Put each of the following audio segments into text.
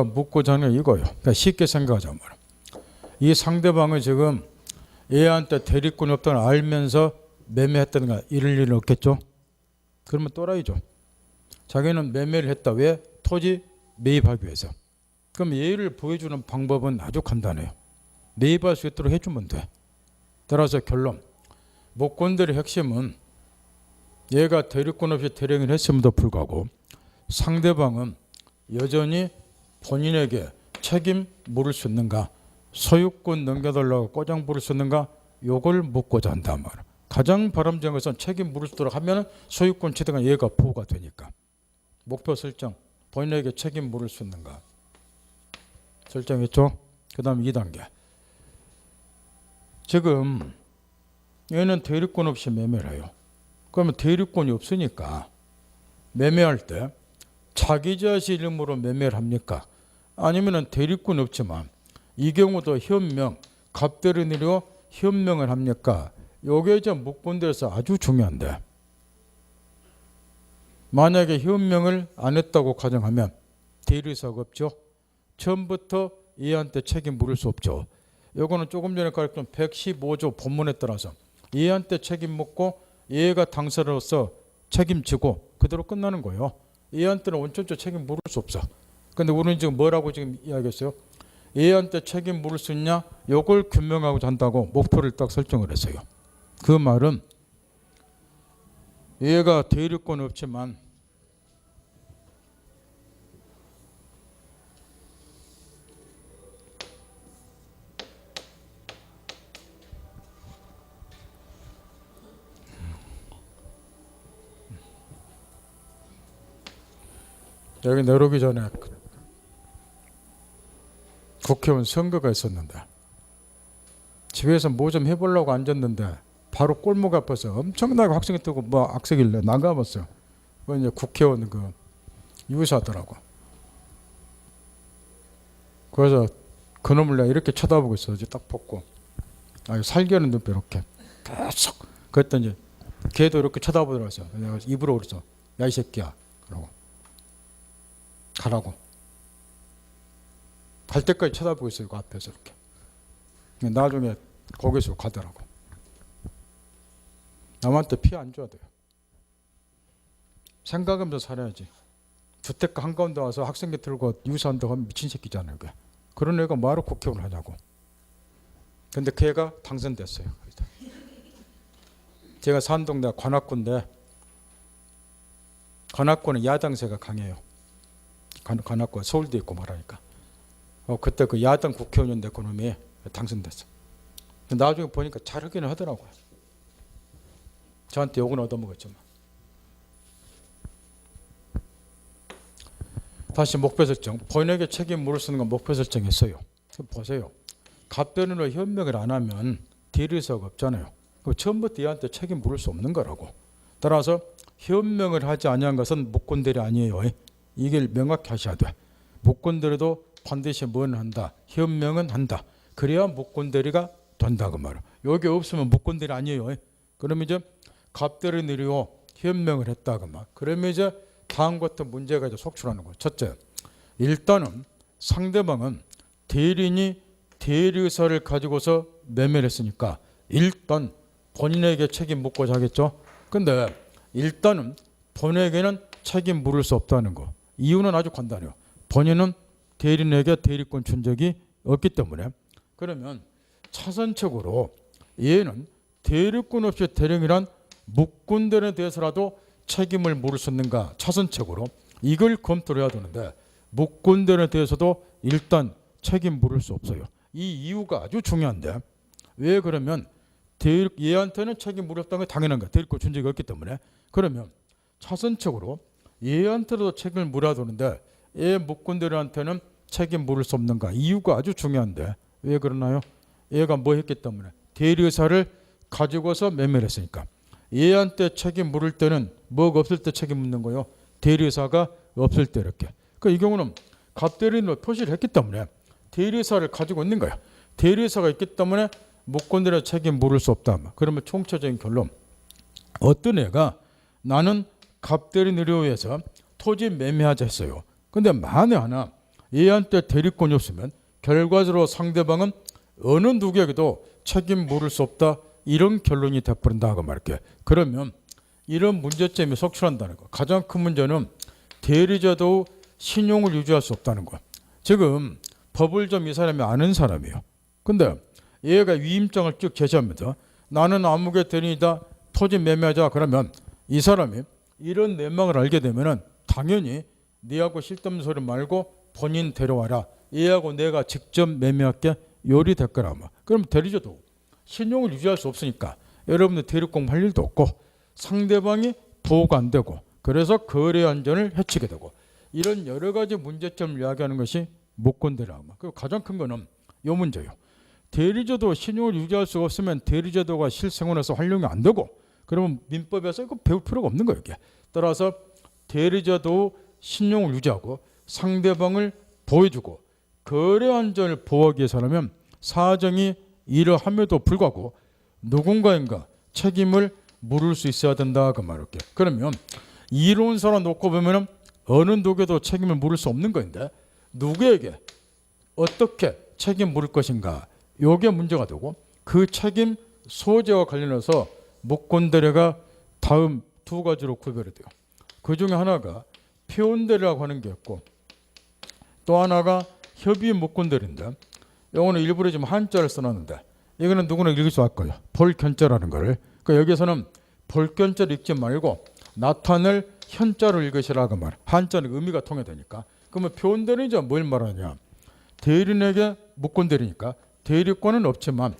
묻고자 하는 게 이거예요. 그러니까 쉽게 생각하자면 이 상대방은 지금 얘한테 대리권이 없다는 걸 알면서 매매했다는가 이럴 일은 없겠죠. 그러면 또라이죠. 자기는 매매를 했다. 왜? 토지 매입하기 위해서. 그럼 얘를 보여주는 방법은 아주 간단해요. 매입할 수 있도록 해주면 돼. 따라서 결론, 목권들의 핵심은 얘가 대리권 없이 대행을 했음에도 불구하고 상대방은 여전히 본인에게 책임 물을 수 있는가, 소유권 넘겨달라고 꼬장 부를 수 있는가, 요걸 묻고자 한단 말이야. 가장 바람직한 것은 책임 물을 수 있도록 하면 소유권 취득은 얘가 보호가 되니까. 목표 설정, 본인에게 책임 물을 수 있는가 설정했죠. 그 다음 2단계. 지금 얘는 대리권 없이 매매를 해요. 그러면 대리권이 없으니까 매매할 때 자기 자신 이름으로 매매를 합니까? 아니면 대리권 없지만 이 경우도 현명, 갑대를 내려 현명을 합니까? 요게 이제 묵본대에서 아주 중요한데, 만약에 현명을 안 했다고 가정하면 대리사가 없죠. 처음부터 얘한테 책임 물을 수 없죠. 요거는 조금 전에 가르쳤던 115조 본문에 따라서 얘한테 책임 묻고 얘가 당사자로서 책임지고 그대로 끝나는 거예요. 얘한테는 원천적 책임 물을 수 없어. 근데 우리는 지금 뭐라고 지금 이야기했어요? 얘한테 책임 물을 수 있냐? 요걸 규명하고자 한다고 목표를 딱 설정을 했어요. 그 말은 얘가 대리권 없지만 여기 내려오기 전에 국회의원 선거가 있었는데 집에서 뭐 좀 해보려고 앉았는데 바로 골목 앞에서 엄청나게 학생이 뜨고 뭐 악세길래 나가봤어요. 그 이제 국회의원 그 유사하더라고. 그래서 그놈을 내가 이렇게 쳐다보고 있어야지 딱 벗고 살게하는 눈빛 이렇게 계속. 그랬더니 걔도 이렇게 쳐다보더라고요. 내가 입으로 그랬어. 야 이 새끼야. 그러고 가라고. 갈 때까지 쳐다보고 있어요. 그 앞에서 이렇게. 나중에 거기서 가더라고. 남한테 피해 안 줘야 돼요. 생각하면서 살아야지. 주택가 한가운데 와서 학생들 들고 유사한다고 하면 미친 새끼잖아요. 그게. 그런 애가 뭐하러 국회의원을 하냐고. 근데 그 애가 당선됐어요. 제가 사는 동네가 관악구인데 관악구는 야당세가 강해요. 관악구가 서울대 있고 말하니까. 그때 그 야당 국회의원인데 그놈이 당선됐어. 나중에 보니까 잘하기는 하더라고요. 저한테 욕은 얻어먹었지만. 다시 목표 설정. 본인에게 책임 물을 수 있는 건 목표 설정했어요. 보세요. 갑변으로 현명을 안 하면 대리사가 없잖아요. 처음부터 얘한테 책임 물을 수 없는 거라고. 따라서 현명을 하지 아니한 것은 묵권대리 아니에요. 이걸 명확히 하셔야 돼. 묵권대리도 반드시 뭐는 한다. 현명은 한다. 그래야 묵권대리가 된다 그 말이야. 여기 없으면 묵권대리 아니에요. 그러면 이제 갑대리 내리고 현명을 했다 그 말. 그러면 이제 다음 같은 문제가 이제 속출하는 거예요. 첫째, 일단은 상대방은 대리인이 대리 의사를 가지고서 매매를 했으니까 일단 본인에게 책임 묻고자 하겠죠. 근데 일단은 본인에게는 책임 물을 수 없다는 거. 이유는 아주 간단해요. 본인은 대리인에게 대리권 준 적이 없기 때문에. 그러면 차선책으로 얘는 대리권 없이 대리인이란 묵권대리에 대해서라도 책임을 물을 수 있는가 차선책으로 이걸 검토를 해야 되는데 묵권대리에 대해서도 일단 책임 물을 수 없어요. 이 이유가 아주 중요한데 왜 그러면 얘한테는 책임 물었다는 게 당연한 거야. 대리권 준 적이 없기 때문에. 그러면 차선책으로 얘한테도 책임을 물어야 되는데 얘 묵권대리한테는 책임 물을 수 없는가. 이유가 아주 중요한데 왜 그러나요? 얘가 뭐 했기 때문에 대리의사를 가지고서 매매를 했으니까. 얘한테 책임 물을 때는 뭐가 없을 때 책임 묻는 거예요. 대리의사가 없을 때 이렇게. 그러니까 이 경우는 갑대리인으로 표시를 했기 때문에 대리의사를 가지고 있는 거야. 대리의사가 있기 때문에 묵권대리에 책임 물을 수 없다. 그러면 총체적인 결론. 어떤 애가 나는 갑대리인을 위해서 토지 매매하자 했어요. 근데 만에 하나 얘한테 대리권이 없으면 결과적으로 상대방은 어느 누구에게도 책임 물을 수 없다, 이런 결론이 돼버린다 하고 말할게. 그러면 이런 문제점이 속출한다는 거. 가장 큰 문제는 대리자도 신용을 유지할 수 없다는 거. 지금 법을 좀 이 사람이 아는 사람이에요. 근데 얘가 위임장을 쭉 제시합니다. 나는 아무개 대리이다, 토지 매매하자. 그러면 이 사람이 이런 내막을 알게 되면은 당연히 네하고 쓸데없는 소리 말고 본인 데려와라, 얘하고 내가 직접 매매할게, 요리 될 거라. 그럼 대리자도 신용을 유지할 수 없으니까 여러분들 대리권 할 일도 없고 상대방이 보호가 안 되고 그래서 거래 안전을 해치게 되고, 이런 여러 가지 문제점을 이야기하는 것이 무권대리라. 그리고 가장 큰 거는 이 문제예요. 대리자도 신용을 유지할 수가 없으면 대리자도가 실생활에서 활용이 안 되고, 그러면 민법에서 이거 배울 필요가 없는 거예요. 이게. 따라서 대리자도 신용을 유지하고 상대방을 보호해주고 거래 안전을 보호하기 위해서라면 사정이 이러함에도 불구하고 누군가인가 책임을 물을 수 있어야 된다 그 말할게. 그러면 이론서로 놓고 보면은 어느 누구에도 책임을 물을 수 없는 건데 누구에게 어떻게 책임 물을 것인가, 요게 문제가 되고, 그 책임 소재와 관련해서 무권대리가 다음 두 가지로 구별이 돼요. 그 중에 하나가 표현대리라고 하는 게 있고 또 하나가 협의 무권대리인데, 이거는 일부러 지금 한자를 써놨는데 이거는 누구나 읽을 수 있을 거예요. 볼견자라는 거를. 그러니까 여기서는 볼견자를 읽지 말고 나타낼 현자를 읽으시라고 말. 한자는 의미가 통해되니까. 그러면 표현대리자 뭘 말하냐? 대리인에게 무권대리니까 대리권은 없지만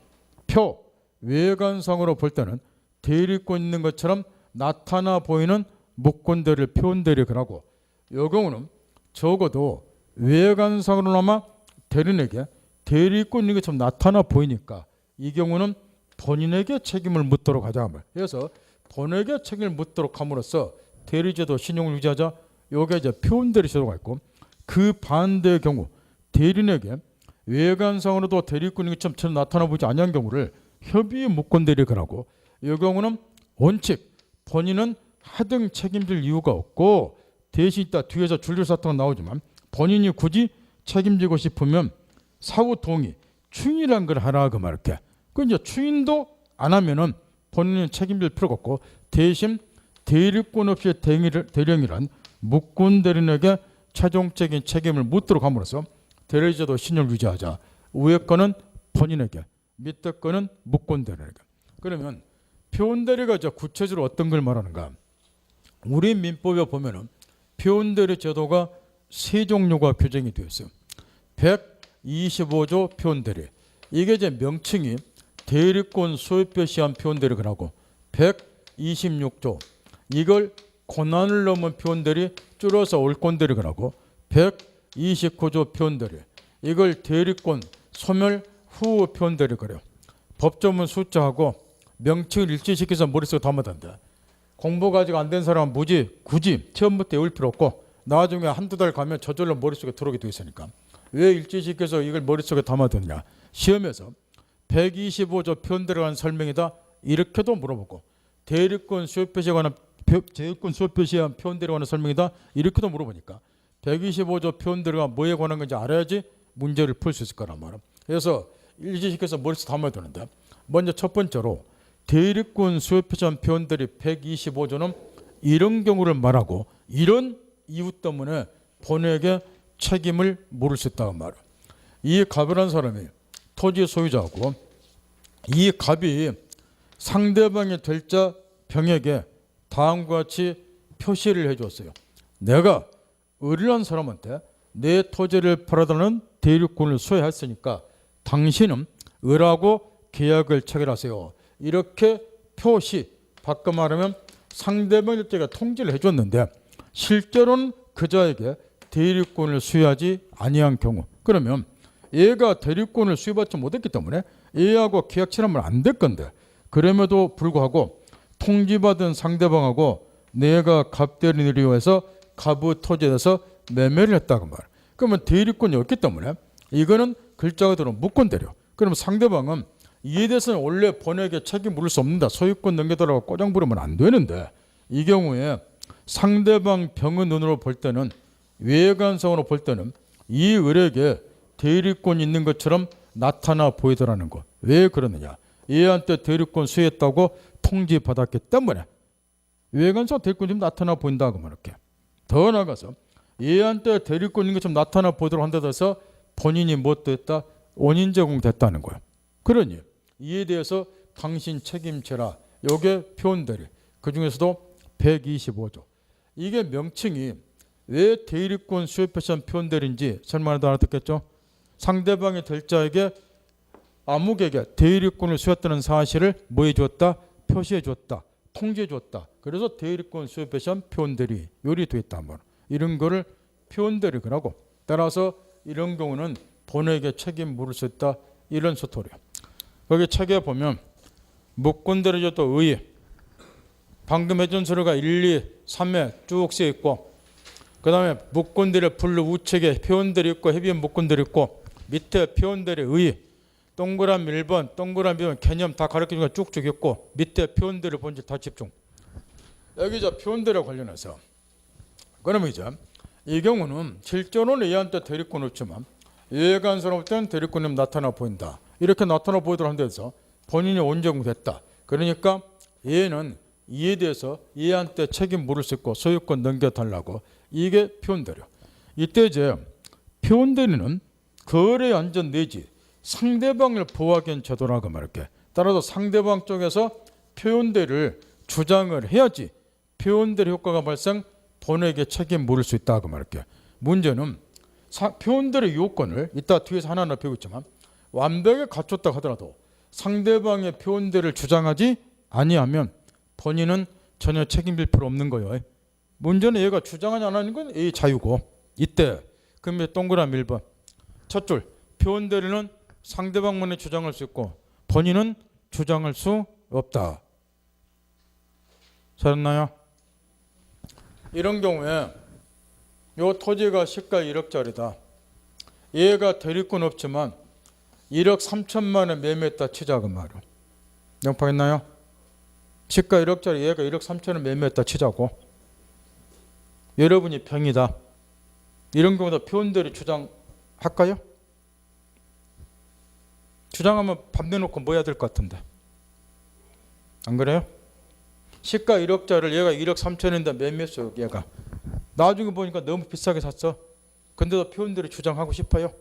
외관상으로 볼 때는 대리권 있는 것처럼 나타나 보이는 무권대리를 표현대리라고 하고, 이 경우는 적어도 외관상으로나마 대리인에게 대리권 있는 것처럼 나타나 보이니까 이 경우는 본인에게 책임을 묻도록 하자. 그래서 본인에게 책임을 묻도록 함으로써 대리제도 신용을 유지하자. 요게 이제 표현대리 제도가 있고, 그 반대의 경우 대리인에게 외관상으로도 대리권 있는 것처럼 나타나 보이지 않는 경우를 협의 무권대리라고 하고, 이 경우는 원칙 본인은 하등 책임질 이유가 없고 대신 있다 뒤에서 줄줄사탕 나오지만 본인이 굳이 책임지고 싶으면 사후 동의, 추인이란 걸 하라 그 말할게. 그 이제 추인도 안 하면은 본인은 책임질 필요가 없고 대신 대리권 없이 대령이란 무권대리인에게 최종적인 책임을 묻도록 함으로써 대리자도 신용을 유지하자. 위에 거는 본인에게, 밑에 거는 무권대리에게. 그러면 표현대리가 구체적으로 어떤 걸 말하는가? 우리 민법에 보면은 표현대리 제도가 세 종류가 규정이 되어 있어요. 125조 표현대리. 이게 이제 명칭이 대리권 소유표 시한 표현대리가 하고, 126조 이걸 권한을 넘은 표현대리 줄여서 올권대리가 하고, 129조 표현대리 이걸 대리권 소멸 후 표현대리가 그래요. 법조문 숫자하고 명칭을 일치시켜서 머릿속에 담아둔다. 공부가 아직 안 된 사람은 굳이 처음부터 외울 필요 없고 나중에 한두 달 가면 저절로 머릿속에 들어오게 되어 있으니까. 왜 일치시켜서 이걸 머릿속에 담아뒀냐? 시험에서 125조 표현대리에 관한 설명이다 이렇게도 물어보고, 대리권 수요표시에 관한 대리권 수요표시에 관한 표현대리에 관한 설명이다 이렇게도 물어보니까 125조 표현대리가 뭐에 관한 건지 알아야지 문제를 풀 수 있을 거란 말이야. 그래서 일치시켜서 머릿속에 담아두는데, 먼저 첫 번째로 대리권 수요표시에 관한 표현대리 125조는 이런 경우를 말하고 이런 이유 때문에 본인에게 책임을 물을 수 있다고 말이야. 이 갑이라는 사람이 토지 소유자고, 이 갑이 상대방의 될자 병에게 다음과 같이 표시를 해줬어요. 내가 을이라는 사람한테 내 토지를 팔아달라는 대리권을 소유했으니까 당신은 을하고 계약을 체결하세요. 이렇게 표시, 바꿔 말하면 상대방의 때가 통지를 해줬는데 실제로는 그자에게 대리권을 수여하지 아니한 경우, 그러면 얘가 대리권을 수여받지 못했기 때문에 얘하고 계약 체결하면 안 될 건데, 그럼에도 불구하고 통지받은 상대방하고 내가 갑대리인을 이용해서 갑의 토지에 대해서 매매를 했다고 말. 그러면 대리권이 없기 때문에 이거는 글자 그대로 무권대리. 그러면 상대방은 이에 대해서는 원래 본인에게 책임 물을 수 없는다, 소유권 넘겨달라고 꼬장 부르면 안 되는데, 이 경우에 상대방 병의 눈으로 볼 때는, 외관상으로 볼 때는 이 을에게 대리권이 있는 것처럼 나타나 보이더라는 거. 왜 그러느냐? 얘한테 대리권 수여했다고 통지받았기 때문에 외관상 대리권이 좀 나타나 보인다고 말할게. 더 나아가서 얘한테 대리권 있는 것처럼 나타나 보도록 한다고 해서 본인이 못 됐다, 원인 제공됐다는 거야. 그러니 이에 대해서 당신 책임져라. 요게 표현대리. 그 중에서도 125조. 이게 명칭이 왜 대리권 수요 표시한 표현대리인지 설명하다 알아듣겠죠? 상대방의 될자에게 암흑에게 대리권을 수였다는 사실을 뭐 해줬다? 표시해줬다. 통지해줬다. 그래서 대리권 수요 표시한 표현대리 요리 되어 있단 말이야. 이런 거를 표현대리라고. 따라서 이런 경우는 본에게 책임 물을 수 있다. 이런 스토리야. 거기 책에 보면 묵건대리조도 의 방금 해준 서류가 1, 2, 3에 쭉 쓰여 있고 그 다음에 묵건대리 분류 우측에 표현대리 있고 해비한 묵건대리 있고 밑에 표현대리 의 동그라미 1번 동그라미 2번 개념 다 가르쳐주니까 쭉쭉 있고 밑에 표현대리 본질 다 집중. 여기 저 표현대리 관련해서 그러면 이제 이 경우는 실제로는 얘한테 대리권 없지만 얘가 사람한테는 대리권이 나타나 보인다. 이렇게 나타나 보이도록 한 데서 본인이 원정됐다. 그러니까 얘는 이에 대해서 얘한테 책임 물을 수 있고 소유권 넘겨달라고. 이게 표현대리. 이때 이제 표현대리는 거래 안전 내지 상대방을 보호하기 위한 제도라고 말할게. 따라서 상대방 쪽에서 표현대리를 주장을 해야지 표현대리 효과가 발생 본에게 책임 물을 수 있다고 말할게. 문제는 표현대리 요건을 이따 뒤에서 하나하나 배우겠지만 완벽하게 갖췄다 하더라도 상대방의 표현대리를 주장하지 아니하면 본인은 전혀 책임질 필요 없는 거예요. 문제는 얘가 주장하지 안 하는 건 이 자유고. 이때 그러면 동그라미 1번 첫 줄 표현대리는 상대방만이 주장할 수 있고 본인은 주장할 수 없다. 잘했나요? 이런 경우에 요 토지가 시가 1억짜리다. 얘가 대리권 없지만 1억 3천만 원 매매했다 치자고 말이야. 영파했나요? 시가 1억짜리 얘가 1억 3천 원 매매했다 치자고. 여러분이 병이다. 이런 경우도 표현대리 주장할까요? 주장하면 밥 내놓고 뭐 해야 될 것 같은데. 안 그래요? 시가 1억짜리를 얘가 1억 3천인데 매매했어요. 얘가. 나중에 보니까 너무 비싸게 샀어. 근데도 표현대리 주장하고 싶어요?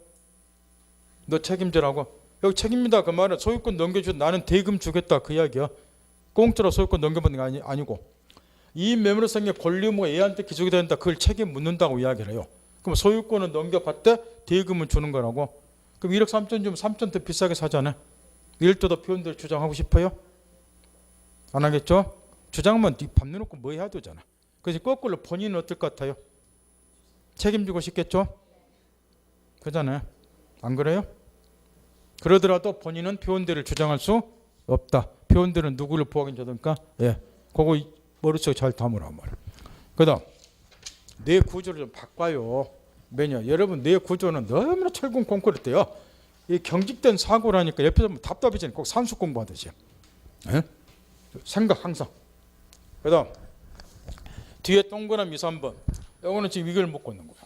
너 책임지라고. 여기 책임이다 그 말은 소유권 넘겨주고 나는 대금 주겠다 그 이야기야. 공짜로 소유권 넘겨받는 게 아니고 이 매물성의 권리 의무가 얘한테 기속이 된다. 그걸 책임 묻는다고 이야기를 해요. 그럼 소유권은 넘겨받되 대금은 주는 거라고. 그럼 1억 3천 주면 3천 더 비싸게 사잖아. 이럴 때도 표현대리 주장하고 싶어요? 안 하겠죠? 주장만 밥 내놓고 뭐 해야 되잖아. 그래서 거꾸로 본인은 어떨 것 같아요? 책임지고 싶겠죠? 그잖아요. 안 그래요? 그러더라도 본인은 표현대리를 주장할 수 없다. 표현대리는 누구를 보호하긴 저든가? 예, 그거 머릿속에 잘 담으라 말이야. 그다음 뇌 구조를 좀 바꿔요. 왜냐? 여러분 뇌 구조는 너무나 철근 콘크리트예요. 이 경직된 사고라니까 옆에서 보면 답답해지니까 꼭 산수 공부하듯이. 예? 생각 항상. 그다음 뒤에 동그라미 3번. 이거는 지금 이걸 묻고 있는 거야.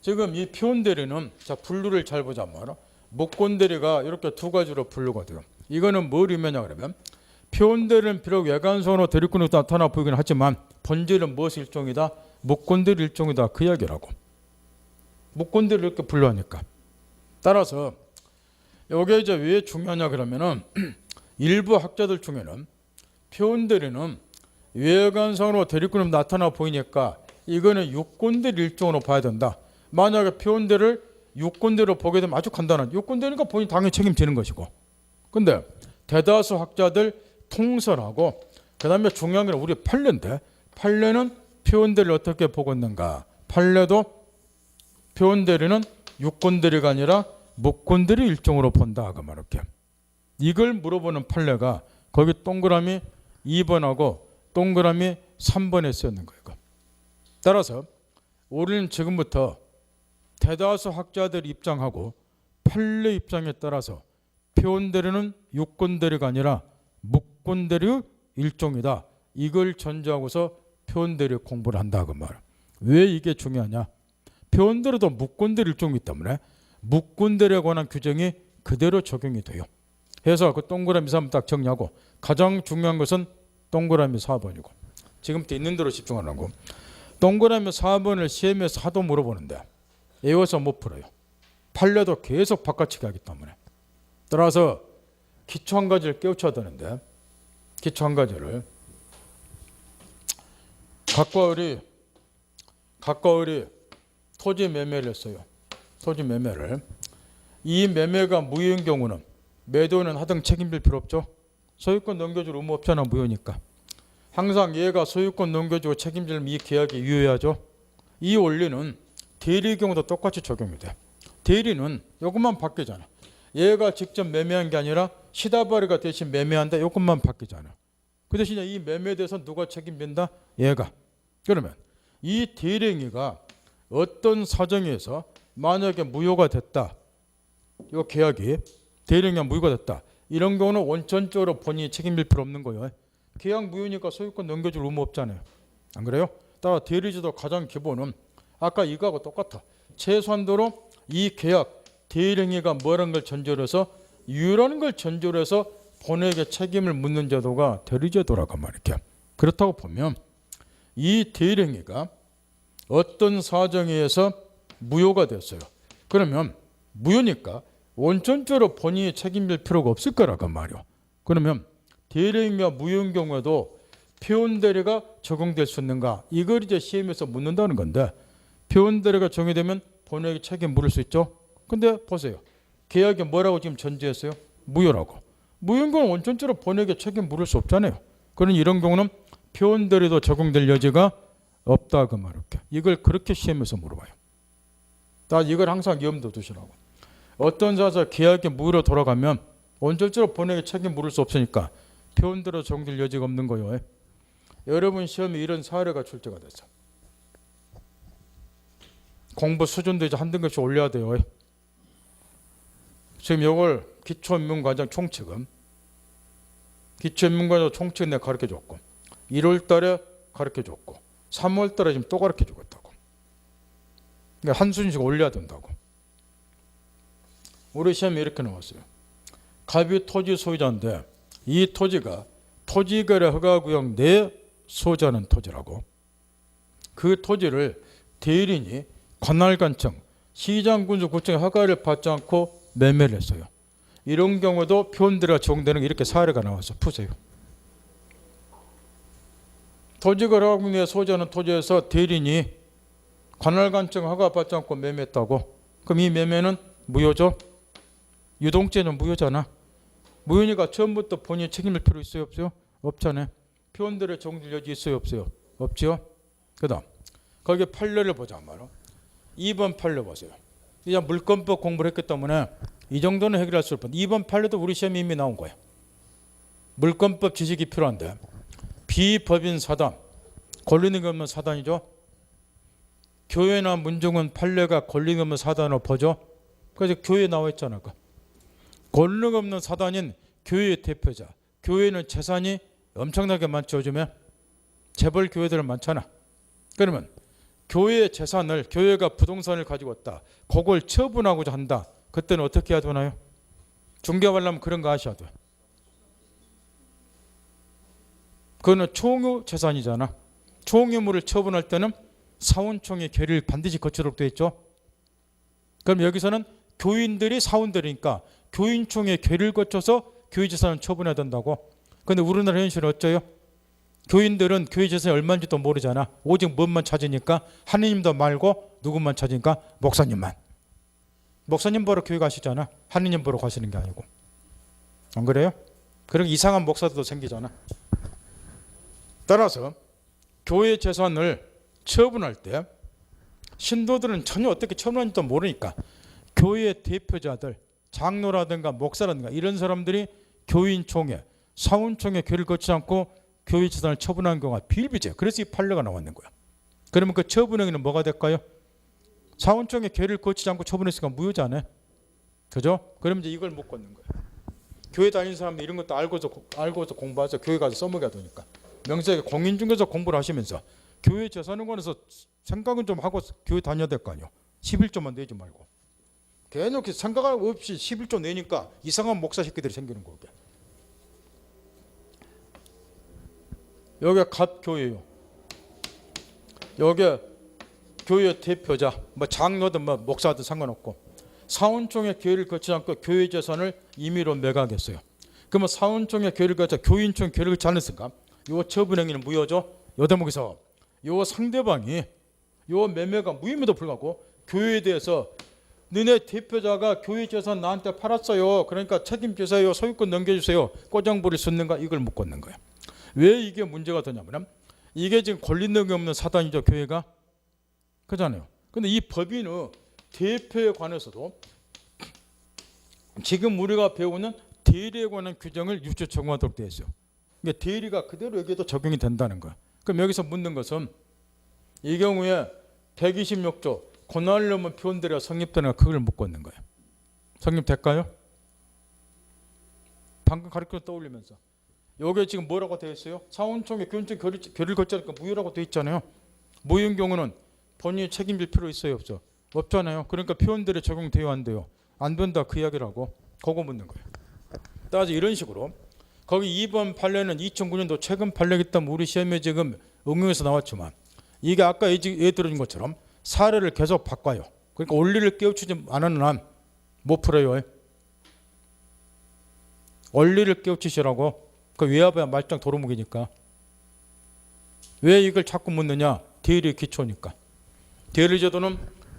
지금 이 표현대리는 자 분류를 잘 보자 말아. 목권대리가 이렇게 두 가지로 분류가 돼요. 이거는 뭘 의미하냐 그러면 표현대리는 비록 외관상으로 대리권이 나타나 보이긴 하지만 본질은 무엇 일종이다? 목권대리 일종이다. 그 이야기라고. 목권대리를 이렇게 분류하니까. 따라서 이게 이제 왜 중요하냐 그러면은 일부 학자들 중에는 표현대리는 외관상으로 대리권이 나타나 보이니까 이거는 유권대리 일종으로 봐야 된다. 만약에 표현대리를 유권대로 보게 되면 아주 간단한 유권대리니까 본인이 당연히 책임지는 것이고. 근데 대다수 학자들 통설하고 그 다음에 중요한 건 우리 판례인데 판례는 표현대리를 어떻게 보고 있는가. 판례도 표현대리는 유권대리가 아니라 목권대리 일종으로 본다. 그 말할게. 이걸 물어보는 판례가 거기 동그라미 2번하고 동그라미 3번에 쓰였는 거예요. 따라서 우리는 지금부터 대다수 학자들 입장하고 판례 입장에 따라서 표현대리는 유권대리가 아니라 목권대리 일종이다. 이걸 전제하고서 표현대리 공부를 한다. 그 말. 왜 이게 중요하냐? 표현대로도 묵권들 일종이기 때문에 묵권들에 관한 규정이 그대로 적용이 돼요. 해서 그 동그라미 3번 딱 정리하고 가장 중요한 것은 동그라미 4번이고 지금부터 있는 대로 집중하는 거. 동그라미 4번을 시험에서 하도 물어보는데 외워서 못 풀어요. 판례도 계속 바꿔치기 하기 때문에. 따라서 기초 한 가지를 깨우쳐야 되는데 기초 한 가지를 각과 을이 토지 매매를 했어요. 토지 매매를. 이 매매가 무효인 경우는 매도인은 하등 책임질 필요 없죠. 소유권 넘겨줄 의무 없잖아. 무효니까. 항상 얘가 소유권 넘겨주고 책임질 이 계약이 유효하죠. 이 원리는 대리의 경우도 똑같이 적용이 돼. 대리는 이것만 바뀌잖아. 얘가 직접 매매한 게 아니라 시다바리가 대신 매매한다. 이것만 바뀌잖아. 그 대신에 이 매매에 대해서 누가 책임진다? 얘가. 그러면 이 대리행위가 어떤 사정에서 만약에 무효가 됐다. 이 계약이 대리행위가 무효가 됐다. 이런 경우는 원천적으로 본인이 책임질 필요 없는 거예요. 계약 무효니까 소유권 넘겨줄 의무 없잖아요. 안 그래요? 따라 대리제도 가장 기본은 아까 이거하고 똑같아. 최소한도로 이 계약 대리행위가 뭐라는 걸 전제로 해서 유효라는 걸 전제로 해서 본회에게 책임을 묻는 제도가 대리제도라고 말이야. 그렇다고 보면 이 대리행위가 어떤 사정에 의해서 무효가 됐어요. 그러면 무효니까 원천적으로 본인이 책임질 필요가 없을 거라고 말이야. 그러면 대리행위가 무효인 경우에도 표현대리가 적용될 수 있는가? 이걸 이제 시험에서 묻는다는 건데 표현대리가 적용되면 본회에게 책임 물을 수 있죠. 근데 보세요. 계약이 뭐라고 지금 전제했어요? 무효라고. 무효인 경우는 원천적으로 본회에게 책임 물을 수 없잖아요. 그런 이런 경우는 표현대리도 적용될 여지가 없다 그 말이야. 이걸 그렇게 시험에서 물어봐요. 다 이걸 항상 염두 두시라고. 어떤 사서 계약이 무효로 돌아가면 원천적으로 본회에게 책임 물을 수 없으니까 표현대로 적용될 여지가 없는 거예요. 여러분 시험에 이런 사례가 출제가 됐어. 공부 수준도 이제 한 등급씩 올려야 돼요. 지금 이걸 기초인문과정 총칙은 기초인문과정 총칙은 내가 가르쳐줬고 1월 달에 가르쳐줬고 3월 달에 지금 또 가르쳐주고 있다고. 그러니까 한 수준씩 올려야 된다고. 우리 시험에 이렇게 나왔어요. 갑이 토지 소유자인데 이 토지가 토지거래 허가구역 내 소유자는 토지라고. 그 토지를 대리인이 관할관청, 시장군수구청의 허가를 받지 않고 매매를 했어요. 이런 경우도 표현대리가 적용되는 게 이렇게 사례가 나와서 푸세요. 토지거래 허가구역 내 소유자는 토지에서 대리인이 관할관청 허가 받지 않고 매매했다고. 그럼 이 매매는 무효죠. 유동죄는 무효잖아. 무효니까 처음부터 본인이 책임질 필요 있어요? 없어요? 없잖아요. 표현대로 적용될 여지 있어요? 없어요? 없죠. 그 다음 거기 판례를 보자 말이야. 2번 판례 보세요. 이제 물권법 공부를 했기 때문에 이 정도는 해결할 수 없고 2번 판례도 우리 시험에 이미 나온 거예요. 물권법 지식이 필요한데 비법인 사단, 권리는 없는 사단이죠. 교회나 문중은 판례가 권리는 없는 사단으로 보죠. 그래서 교회에 나와 있잖아. 권리가 없는 사단인 교회의 대표자. 교회는 재산이 엄청나게 많죠. 요즘에 재벌 교회들 많잖아. 그러면 교회의 재산을 교회가 부동산을 가지고 왔다. 그걸 처분하고자 한다. 그때는 어떻게 해야 되나요? 중개하려면 그런 거 아셔야 돼. 그거는 총유 재산이잖아. 총유물을 처분할 때는 사원총회 결의를 반드시 거치도록 되어 있죠. 그럼 여기서는 교인들이 사원들이니까 교인총회 결의를 거쳐서 교회 재산을 처분해야 된다고. 그런데 우리나라 현실은 어째요? 교인들은 교회 재산이 얼마인지도 모르잖아. 오직 뭔만 찾으니까 하느님도 말고 누구만 찾으니까 목사님만. 목사님 보러 교회 가시잖아. 하느님 보러 가시는 게 아니고. 안 그래요? 그런 이상한 목사들도 생기잖아. 따라서 교회 재산을 처분할 때 신도들은 전혀 어떻게 처분하는지도 모르니까 교회의 대표자들, 장로라든가 목사라든가 이런 사람들이 교인총회, 사원총회 결의를 거치지 않고 교회 재산을 처분하는 경우가 비일비재요. 그래서 이 판례가 나왔는 거야. 그러면 그 처분행위는 뭐가 될까요? 사원총회 결의를 거치지 않고 처분했으니까 무효잖아요. 그죠? 그러면 이제 이걸 못 걷는 거예요. 교회 다니는 사람들 이런 것도 알고서 공부해서 교회 가서 써먹어야 되니까. 명세하게 공인중개사 공부를 하시면서 교회 재산에 관해서 생각은 좀 하고 교회 다녀야 될 거 아니에요. 11조만 내지 말고. 괜히 생각 없이 11조 내니까 이상한 목사 새끼들이 생기는 거게. 여기가 갓 교회예요. 여기 교회 대표자, 뭐 장로든 뭐 목사든 상관없고 사원총회 교회를 거치지 않고 교회 재산을 임의로 매각했어요. 그러면 사원총회 교회를 거쳐 교인총 교회를 거치지 않았을까? 요 처분행위는 무효죠. 요 대목에서 요 상대방이 요 매매가 무임에도 불구하고 교회에 대해서 너네 대표자가 교회 재산 나한테 팔았어요. 그러니까 책임지세요. 소유권 넘겨주세요. 꼬장부리 쏟는가? 이걸 못 걷는 거예요. 왜 이게 문제가 되냐면 이게 지금 권리능이 없는 사단이죠. 교회가. 그렇잖아요. 근데 이 법인의 대표에 관해서도 지금 우리가 배우는 대리에 관한 규정을 6조 적용하도록 되어 있어요. 그러니까 대리가 그대로 여기에도 적용이 된다는 거예요. 그럼 여기서 묻는 것은 이 경우에 126조 권한을 넘은 표현들이 성립되는 거 그걸 못 걷는 거예요. 성립될까요? 방금 가르쳐 떠올리면서 여기에 지금 뭐라고 되어 있어요? 사원총회 교인총 교류를 거치지 않으니까 무효라고 되어 있잖아요. 무효인 경우는 본인이 책임질 필요 있어요? 없죠? 없잖아요. 그러니까 표현들이 적용돼요? 안 돼요? 안 된다 그 이야기라고. 그거 묻는 거예요. 따라서 이런 식으로 거기 2번 판례는 2009년도 최근 판례이기 때문에 우리 시험에 지금 응용해서 나왔지만 이게 아까 예 들어준 것처럼 사례를 계속 바꿔요. 그러니까 원리를 깨우치지 않는 한 못 풀어요. 원리를 깨우치시라고. 그 외압의 말짱 도루묵이니까. 왜 이걸 자꾸 묻느냐? 대리의 기초니까. 대리제도는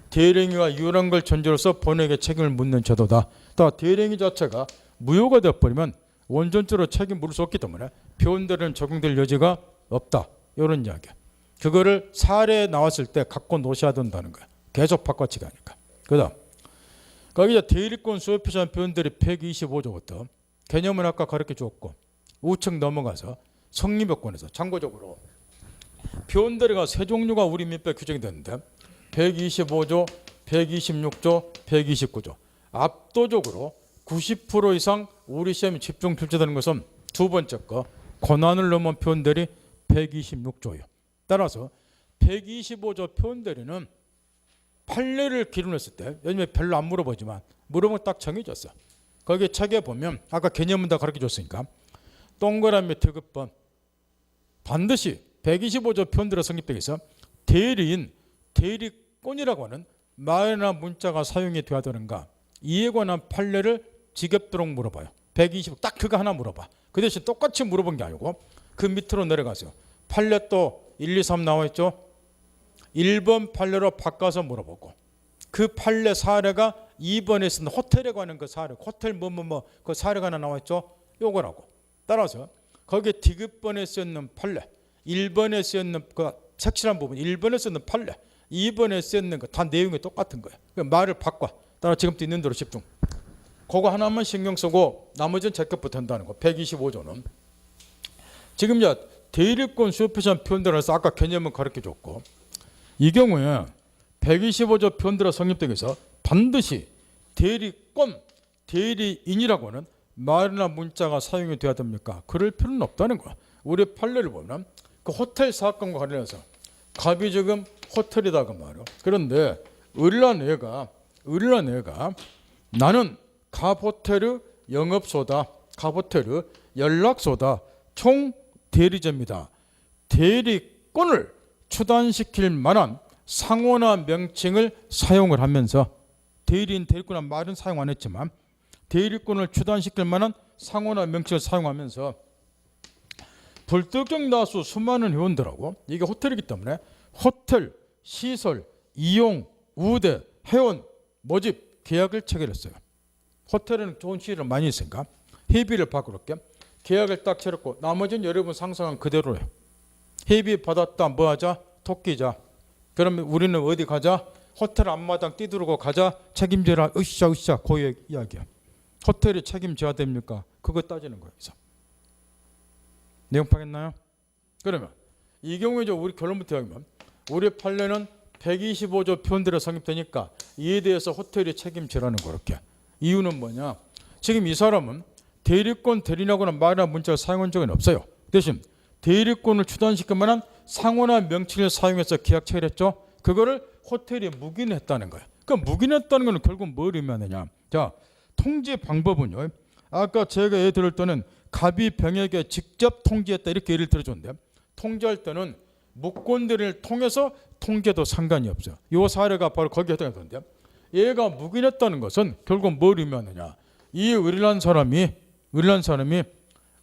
대리행위가 유효한 걸 전제로서 본회에게 책임을 묻는 제도다. 또 대리행위 자체가 무효가 되어버리면 원전적으로 책임 물을 수 없기 때문에 표현대로는 적용될 여지가 없다. 이런 이야기야. 그거를 사례에 나왔을 때 갖고 노셔야 된다는 거야. 계속 바꿔치기 하니까. 그 다음 거기 대리권 수요 표시한 표현들이 125조부터 개념은 아까 가르쳐 주었고 우측 넘어가서 성립요건에서 참고적으로 표현들이가 세 종류가 우리 민법에 규정이 되는데 125조, 126조, 129조 압도적으로 90% 이상 우리 시험에 집중 출제되는 것은 두 번째 거 권한을 넘은 표현들이 126조예요. 따라서 125조 표현들이는 판례를 기준했을 때 요즘에 별로 안 물어보지만 물어보면 딱 정해졌어. 거기 책에 보면 아까 개념은 다 가르쳐 줬으니까 동그라미 특급번 반드시 125조 표현들의 성립되기 위해서 대리인, 대리권이라고 하는 말이나 문자가 사용이 되어야 되는가 이에 관한 판례를 지겹도록 물어봐요. 120, 딱 그거 하나 물어봐. 그 대신 똑같이 물어본 게 아니고 그 밑으로 내려가세요. 판례 또 1, 2, 3 나와 있죠. 1번 판례로 바꿔서 물어보고 그 판례 사례가 2번에 쓰는 호텔에 관한 그 사례, 호텔 그 사례가 하나 나와 있죠. 요거라고. 따라서 거기에 디귿번에 쓰였는 판례, 1번에 쓰였는 그 색칠한 부분, 1번에 쓰였는 판례, 2번에 쓰였는 거 다 내용이 똑같은 거예요. 말을 바꿔. 따라 지금도 있는 대로 집중. 그거 하나만 신경 쓰고 나머지는 제껴부터 한다는 거. 125조는 지금 이제 대리권 수요 표시한 표현들에서 아까 개념은 가르쳐 줬고 이 경우에 125조 표현들에 성립되기 위해서 반드시 대리권, 대리인이라고 하는 말이나 문자가 사용이 돼야 됩니까? 그럴 필요는 없다는 거야. 우리 판례를 보면 그 호텔 사건과 관련해서 갑이 지금 호텔이다 그 말이야. 그런데 을란 애가 나는 갑호텔의 영업소다, 갑호텔의 연락소다, 총 대리자입니다. 대리권을 추단시킬 만한 상호나 명칭을 사용을 하면서 대리인, 대리권은 말은 사용 안 했지만 대리권을 추단시킬 만한 상호나 명칭을 사용하면서 불특정 다수 수많은 회원들하고 이게 호텔이기 때문에 호텔, 시설, 이용, 우대, 회원, 모집, 계약을 체결했어요. 호텔은 좋은 시설을 많이 있으니까 회비를 받고 그렇게 계약을 딱 체렸고 나머지는 여러분 상상한 그대로예요. 회비 받았다 뭐 하자? 토끼자. 그러면 우리는 어디 가자? 호텔 앞마당 뛰두르고 가자. 책임져라. 으쌰 그 이야기야. 호텔이 책임져야 됩니까? 그거 따지는 거예요. 내용 파겠나요? 그러면 이 경우에 우리 결론부터 하면 우리 판례는 125조 표현들에 성립되니까 이에 대해서 호텔이 책임지라는 거 그렇게. 이유는 뭐냐? 지금 이 사람은 대리권, 대리인하고는 말이나 문자를 사용한 적은 없어요. 대신 대리권을 추단시킬 만한 상호나 명칭을 사용해서 계약 체결했죠. 그거를 호텔이 묵인했다는 거예요. 그러니까 묵인했다는 것은 결국 뭘 의미하느냐. 자, 통지 방법은요. 아까 제가 예를 들을 때는 갑이 병에게 직접 통지했다 이렇게 예를 들어줬는데, 통지할 때는 묵건들을 통해서 통제도 상관이 없어요. 이 사례가 바로 거기에 해당되는데, 얘가 묵인했다는 것은 결국 뭘 의미하느냐. 이 의뢰한 사람이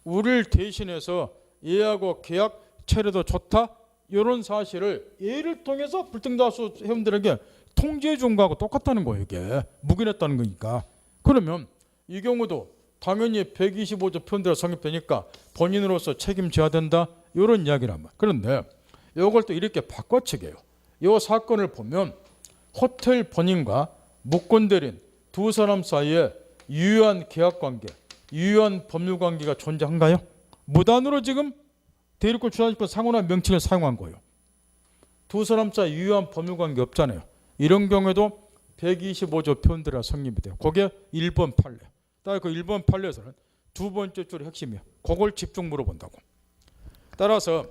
우리를 대신해서 얘하고 계약 체류도 좋다 이런 사실을 얘를 통해서 불등다수 회원들에게 통지해 준 거하고 똑같다는 거예요. 이게 묵인했다는 거니까. 그러면 이 경우도 당연히 125조 표현대로 성립되니까 본인으로서 책임져야 된다 이런 이야기란 말이에요. 그런데 이걸 또 이렇게 바꿔치게요. 이 사건을 보면 호텔 본인과 묵건대리인 두 사람 사이에 유효한 계약관계, 유효한 법률관계가 존재한가요? 무단으로 지금 대리권 출하집권 상호나 명칭을 사용한 거예요. 두 사람 사이 유효한 법률관계 없잖아요. 이런 경우에도 125조 표현대로 성립이 돼요. 그게 1번 판례. 따라서 그 1번 판례에서는 두 번째 줄의 핵심이에요. 그걸 집중 물어본다고. 따라서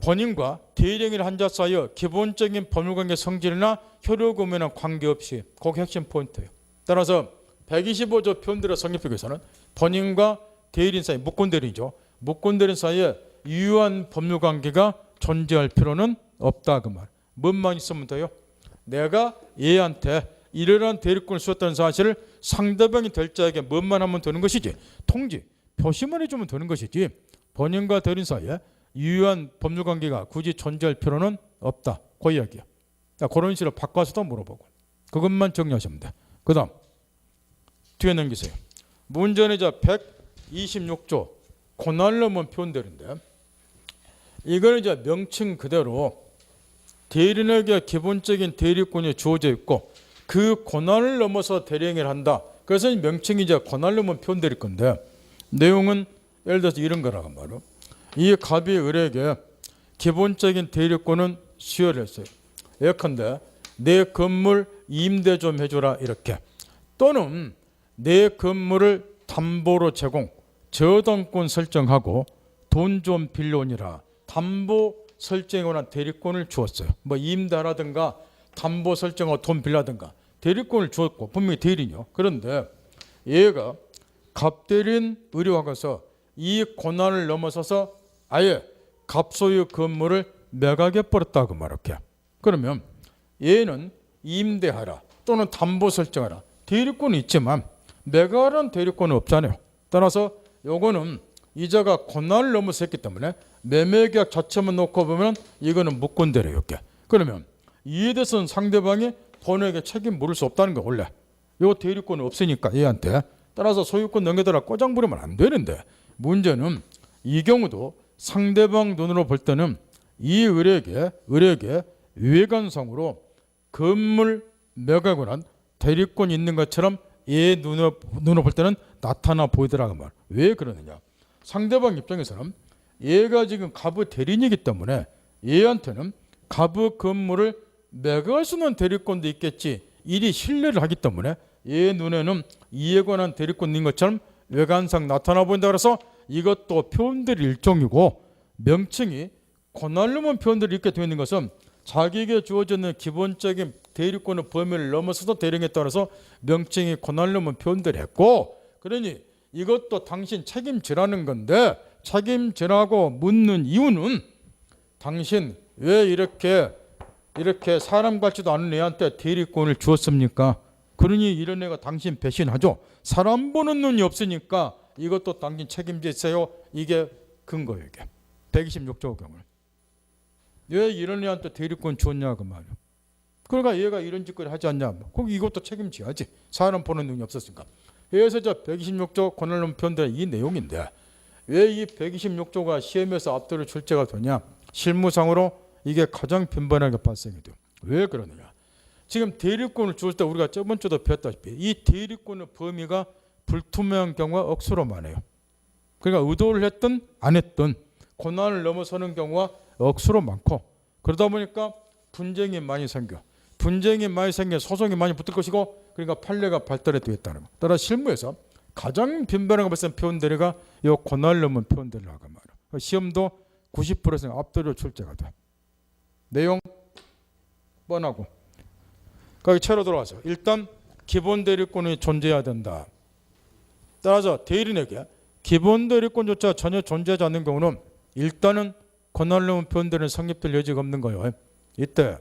본인과 대리인의 한자 사이에 기본적인 법률관계 성질이나 효력의무나 관계없이 그게 핵심 포인트예요. 따라서 125조 표현대로 성립하기 위해서는 본인과 대리인 사이, 묵건대리인이죠. 묵건대리인 사이에 유효한 법률관계가 존재할 필요는 없다 그 말. 뭔만 있으면 돼요? 내가 얘한테 이러한 대리권을 주었다는 사실을 상대방이 될 자에게 뭔만 하면 되는 것이지, 통지, 표시만 해주면 되는 것이지, 본인과 대리인 사이에 유효한 법률관계가 굳이 존재할 필요는 없다 그 이야기야. 그런 식으로 바꿔서도 물어보고 그것만 정리하시면 돼. 그 다음 뒤에 넘기세요. 문제는 이제 126조 권한넘은 표현들인데, 이거는 이제 명칭 그대로 대리인에게 기본적인 대리권이 주어져 있고 그 권한을 넘어서 대리행위를 한다. 그래서 이 명칭이 이제 권한을 넘은 표현들일 건데, 내용은 예를 들어서 이런 거라고 말이에요. 이 갑이 을에게 기본적인 대리권은 수여했어요. 예컨대 내 건물 임대 좀 해줘라 이렇게, 또는 내 건물을 담보로 제공, 저당권 설정하고 돈 좀 빌려오니라 담보 설정에 관한 대리권을 주었어요. 뭐 임대라든가 담보 설정하고 돈 빌라든가 대리권을 주었고 분명히 대리인이요. 그런데 얘가 갑대리인 의뢰하고서 이 권한을 넘어서서 아예 갑소유 건물을 매각해 버렸다고 말할게요. 그러면 얘는 임대하라 또는 담보 설정하라 대리권이 있지만 매각하라는 대리권은 없잖아요. 따라서 요거는 이자가 권한을 넘어섰기 때문에 매매계약 자체만 놓고 보면 이거는 묵건대리예요. 그러면 이에 대해서는 상대방이 본인에게 책임 물을 수 없다는 거. 원래 요 대리권은 없으니까 얘한테. 따라서 소유권 넘겨달라 꼬장 부리면 안 되는데, 문제는 이 경우도 상대방 눈으로 볼 때는 이 을에게 외관상으로 건물 매각을 한 대리권이 있는 것처럼 얘 눈으로 볼 때는 나타나 보이더라고 말. 왜 그러느냐? 상대방 입장에서는 얘가 지금 갑의 대리인이기 때문에 얘한테는 갑의 건물을 매각할 수 있는 대리권도 있겠지, 이리 신뢰를 하기 때문에 얘 눈에는 이에 관한 대리권인 것처럼 외관상 나타나 보인다. 그래서 이것도 표현들이 일종이고, 명칭이 권한룸은 표현들이 이렇게 되어 있는 것은 자기에게 주어지는 기본적인 대리권의 범위를 넘어서서 대리에 따라서 명칭이 권한룸은 표현들이 했고, 그러니 이것도 당신 책임지라는 건데, 책임지라고 묻는 이유는 당신 왜 이렇게 사람 같지도 않은 애한테 대리권을 주었습니까? 그러니 이런 애가 당신 배신하죠. 사람 보는 눈이 없으니까 이것도 당신 책임지세요. 이게 근거예요. 이게 126조 경을 왜 이런 애한테 대리권 주었냐 그 말이에요. 그러니까 얘가 이런 짓거리 하지 않냐. 그럼 이것도 책임져야지. 사람 보는 눈이 없었으니까. 그래서 저 126조 권한론 표현된 이 내용인데, 왜 이 126조가 시험에서 압도로 출제가 되냐? 실무상으로 이게 가장 빈번하게 발생이 돼요. 왜 그러느냐? 지금 대리권을 줄 때 우리가 저번 주도 배웠다시피 이 대리권의 범위가 불투명한 경우가 억수로 많아요. 그러니까 의도를 했든 안 했든 권한을 넘어서는 경우가 억수로 많고, 그러다 보니까 분쟁이 많이 생겨 소송이 많이 붙을 것이고, 그러니까 판례가 발달해 되겠다는 거. 따라 실무에서 가장 빈번하게 발생한 표현대리가 이 권한을 넘은 표현대리라고 말이에요. 시험도 90% 압도로 출제가 돼. 내용 뻔하고. 거기 채로 들어가서 일단 기본 대리권이 존재해야 된다. 따라서 대리인에게 기본 대리권조차 전혀 존재하지 않는 경우는 일단은 권한을 넘은 변대리는 성립될 여지가 없는 거예요. 이때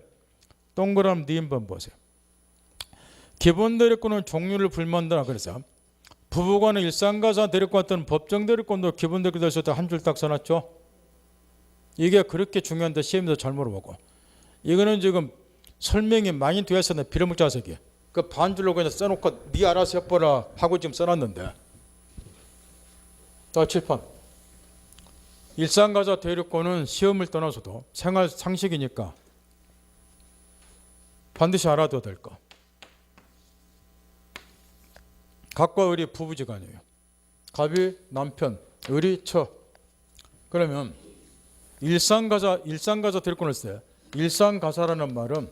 동그라미 니은번 보세요. 기본 대리권은 종류를 불문한다. 그래서 부부간의 일상가사 대리권 같은 법정 대리권도 기본 대리권 될 수 있다. 한 줄 딱 써놨죠. 이게 그렇게 중요한데 시험에서 잘 물어보고, 이거는 지금 설명이 많이 되어 있었는데 비례문자석이 그 반줄로 그냥 써놓고 네 알아서 해보라 하고 지금 써놨는데. 자, 7판 일상가사 대리권은 시험을 떠나서도 생활 상식이니까 반드시 알아둬야 될 거. 갑과 을이 부부지간이에요. 갑이 남편, 을이 처. 그러면 일상가사 대리권을 써요. 일상가사라는 말은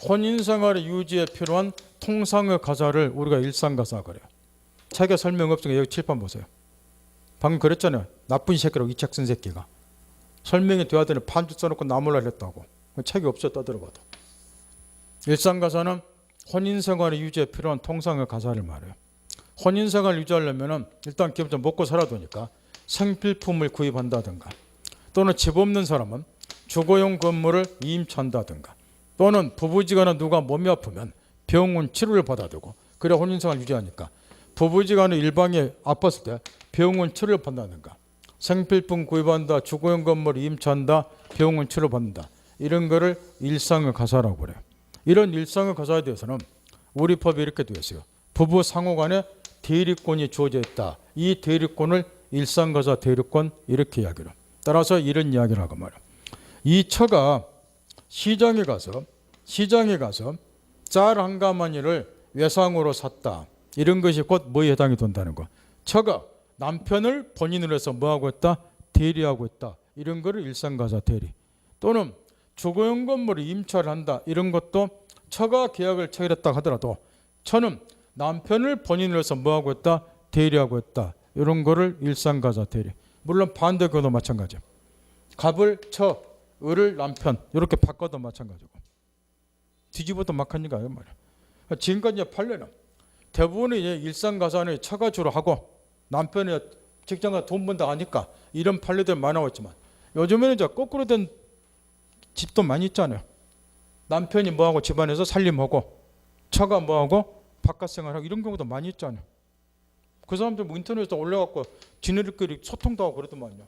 혼인생활의 유지에 필요한 통상의 가사를 우리가 일상가사 그래요. 책에 설명 없으니까 여기 칠판 보세요. 방금 그랬잖아요. 나쁜 새끼라고 이 책 쓴 새끼가. 설명이 돼야 되는 판주 써놓고 나몰라 했다고. 책이 없어 떠들어봐도. 일상가사는 혼인생활의 유지에 필요한 통상의 가사를 말해요. 혼인생활을 유지하려면 일단 기본적으로 먹고 살아야 되니까 생필품을 구입한다든가, 또는 집 없는 사람은 주거용 건물을 임차한다든가, 또는 부부지간에 누가 몸이 아프면 병원 치료를 받아야 되고, 그래 혼인생활을 유지하니까 부부지간에 일방이 아팠을 때 병원 치료를 받는다든가, 생필품 구입한다, 주거용 건물 임차한다, 병원 치료를 받는다, 이런 거를 일상의 가사라고 그래요. 이런 일상의 가사에 대해서는 우리 법이 이렇게 되어 있어요. 부부 상호간에 대리권이 주어져 있다. 이 대리권을 일상가사 대리권 이렇게 이야기를. 따라서 이런 이야기를 하고 말이야. 이 처가 시장에 가서 쌀 한 가마니를 외상으로 샀다. 이런 것이 곧 뭐에 해당이 된다는 거. 처가 남편을 본인으로 해서 뭐하고 있다? 대리하고 있다. 이런 거를 일상가사 대리. 또는 주거용 건물을 임차를 한다. 이런 것도 처가 계약을 체결했다 하더라도 처는 남편을 본인으로 해서 뭐하고 있다? 대리하고 있다. 이런 거를 일상가사 대리. 물론 반대 경우도 마찬가지예요. 갑을 처, 을을 남편 이렇게 바꿔도 마찬가지고. 뒤집어도 막하니까 말이야. 지금까지 판례는 대부분의 일상가사는 처가 주로 하고 남편이 직장가 돈 번다 하니까 이런 판례들 많아고 있지만, 요즘에는 이제 거꾸로 된 집도 많이 있잖아요. 남편이 뭐하고 집안에서 살림하고 처가 뭐하고 바깥 생활하고 이런 경우도 많이 있잖아요. 그 사람들 뭐 인터넷에 올려갖고 지네들끼리 소통도 하고 그러더만요.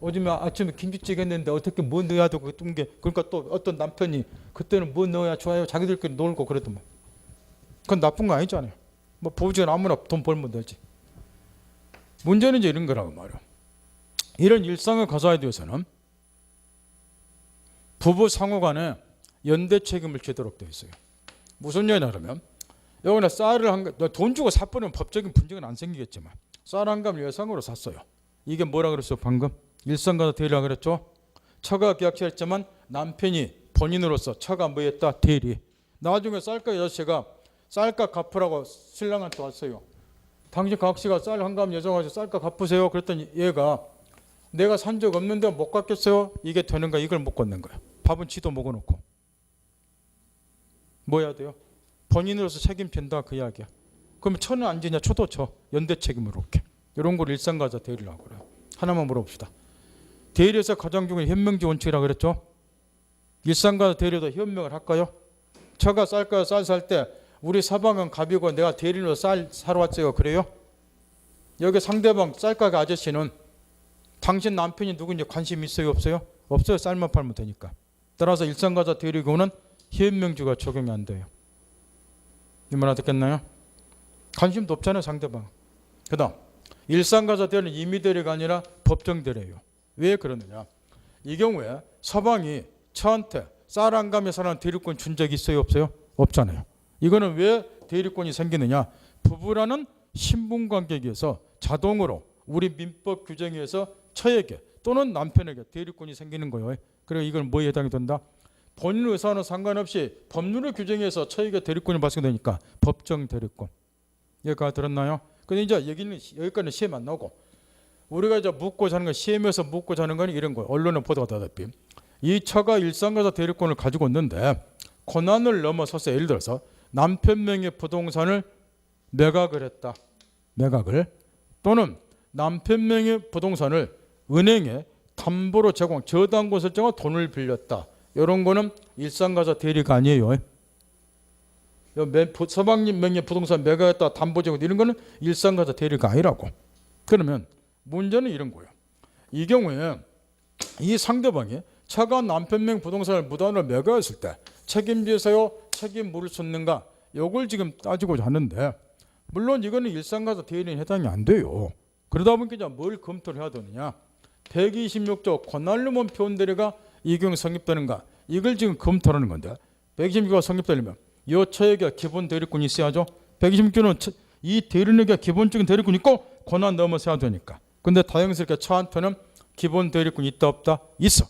요즘에 아침에 김치찌개 했는데 어떻게 뭐 넣어야 되고 그런 게, 그러니까 또 어떤 남편이 그때는 뭐 넣어야 좋아요 자기들끼리 놀고 그러더만. 그건 나쁜 거 아니잖아요. 뭐 부부지간 아무나 돈 벌면 되지. 문제는 이제 이런 거라고 말이야. 이런 일상의 가사에 대해서는 부부 상호간에 연대 책임을 지도록 되어 있어요. 무슨 얘기냐 하면, 여기는 쌀을 돈 주고 사버리면 법적인 분쟁은 안 생기겠지만 쌀 한 감을 외상으로 샀어요. 이게 뭐라 그랬어요? 방금 일상가사 대리라 그랬죠. 처가 계약체했지만 남편이 본인으로서 처가 뭐 했다? 대리. 나중에 쌀가 여자씨가 쌀값 갚으라고 신랑한테 왔어요. 당신 각시가 쌀 한 감 여정하셔서 쌀값 갚으세요. 그랬더니 얘가 내가 산 적 없는데 못 갚겠어요. 이게 되는가? 이걸 못 걷는 거야. 밥은 지도 먹어놓고. 뭐 해야 돼요? 본인으로서 책임진다 그 이야기야. 그러면 처는 안 지냐? 처도 쳐. 연대 책임으로 이렇게. 이런 걸 일상가사 대리라고 그래요. 하나만 물어봅시다. 대리에서 가장 중요한 현명지 원칙이라고 그랬죠. 일상가사 대리도 현명을 할까요? 처가 쌀까요? 쌀 살 때 우리 사방은 갑이고 내가 대리로 쌀 사러 왔어요. 그래요? 여기 상대방 쌀가게 아저씨는 당신 남편이 누군지 관심 있어요? 없어요? 없어요. 쌀만 팔면 되니까. 따라서 일상가사 대리고는 현명주가 적용이 안 돼요. 이 말 알겠나요? 관심도 없잖아요, 상대방. 그 다음 일상가사 대리는 임의대리가 아니라 법정대리예요. 왜 그러느냐? 이 경우에 서방이 처한테 쌀 한 감에 사는 대리권 준 적이 있어요? 없어요? 없잖아요. 이거는 왜 대리권이 생기느냐? 부부라는 신분관계에 의해서 자동으로 우리 민법 규정에 의해서 처에게 또는 남편에게 대리권이 생기는 거예요. 그리고 이건 뭐에 해당이 된다? 본인 의사와는 상관없이 법률의 규정에서 처에게 대리권이 발생되니까 법정 대리권. 여기까지 들었나요? 근데 이제 여기까지는 시험 안 나오고, 우리가 이제 묻고자 하는 건, 시험에서 묻고자 하는 건 이런 거예요. 언론에 보도가 되다시피 이 처가 일상가사 대리권을 가지고 있는데 권한을 넘어서서 예를 들어서 남편 명의 부동산을 매각을 했다. 매각을. 또는 남편 명의 부동산을 은행에 담보로 제공, 저당고 설정과 돈을 빌렸다. 이런 거는 일상가사 대리가 아니에요. 서방님 명의 부동산 매각했다 담보 제공 이런 거는 일상가사 대리가 아니라고. 그러면 문제는 이런 거예요. 이 경우에 이 상대방이 차가 남편 명 부동산을 무단으로 매각했을 때 책임지세요? 책임 물을 수 있는가? 이걸 지금 따지고자 하는데 물론 이거는 일상가사 대리인 해당이 안 돼요. 그러다 보니까 뭘 검토를 해야 되느냐? 126조 권한로만 표현대리가 이 경우 성립되는가? 이걸 지금 검토하는 건데 126조가 성립되려면 이 처에게 기본 대리권이 있어야죠. 126조는 이 대리인에게 기본적인 대리권이 있고 권한 넘어서야 되니까. 근데 다행스럽게 처한테는 기본 대리권이 있다 없다? 있어.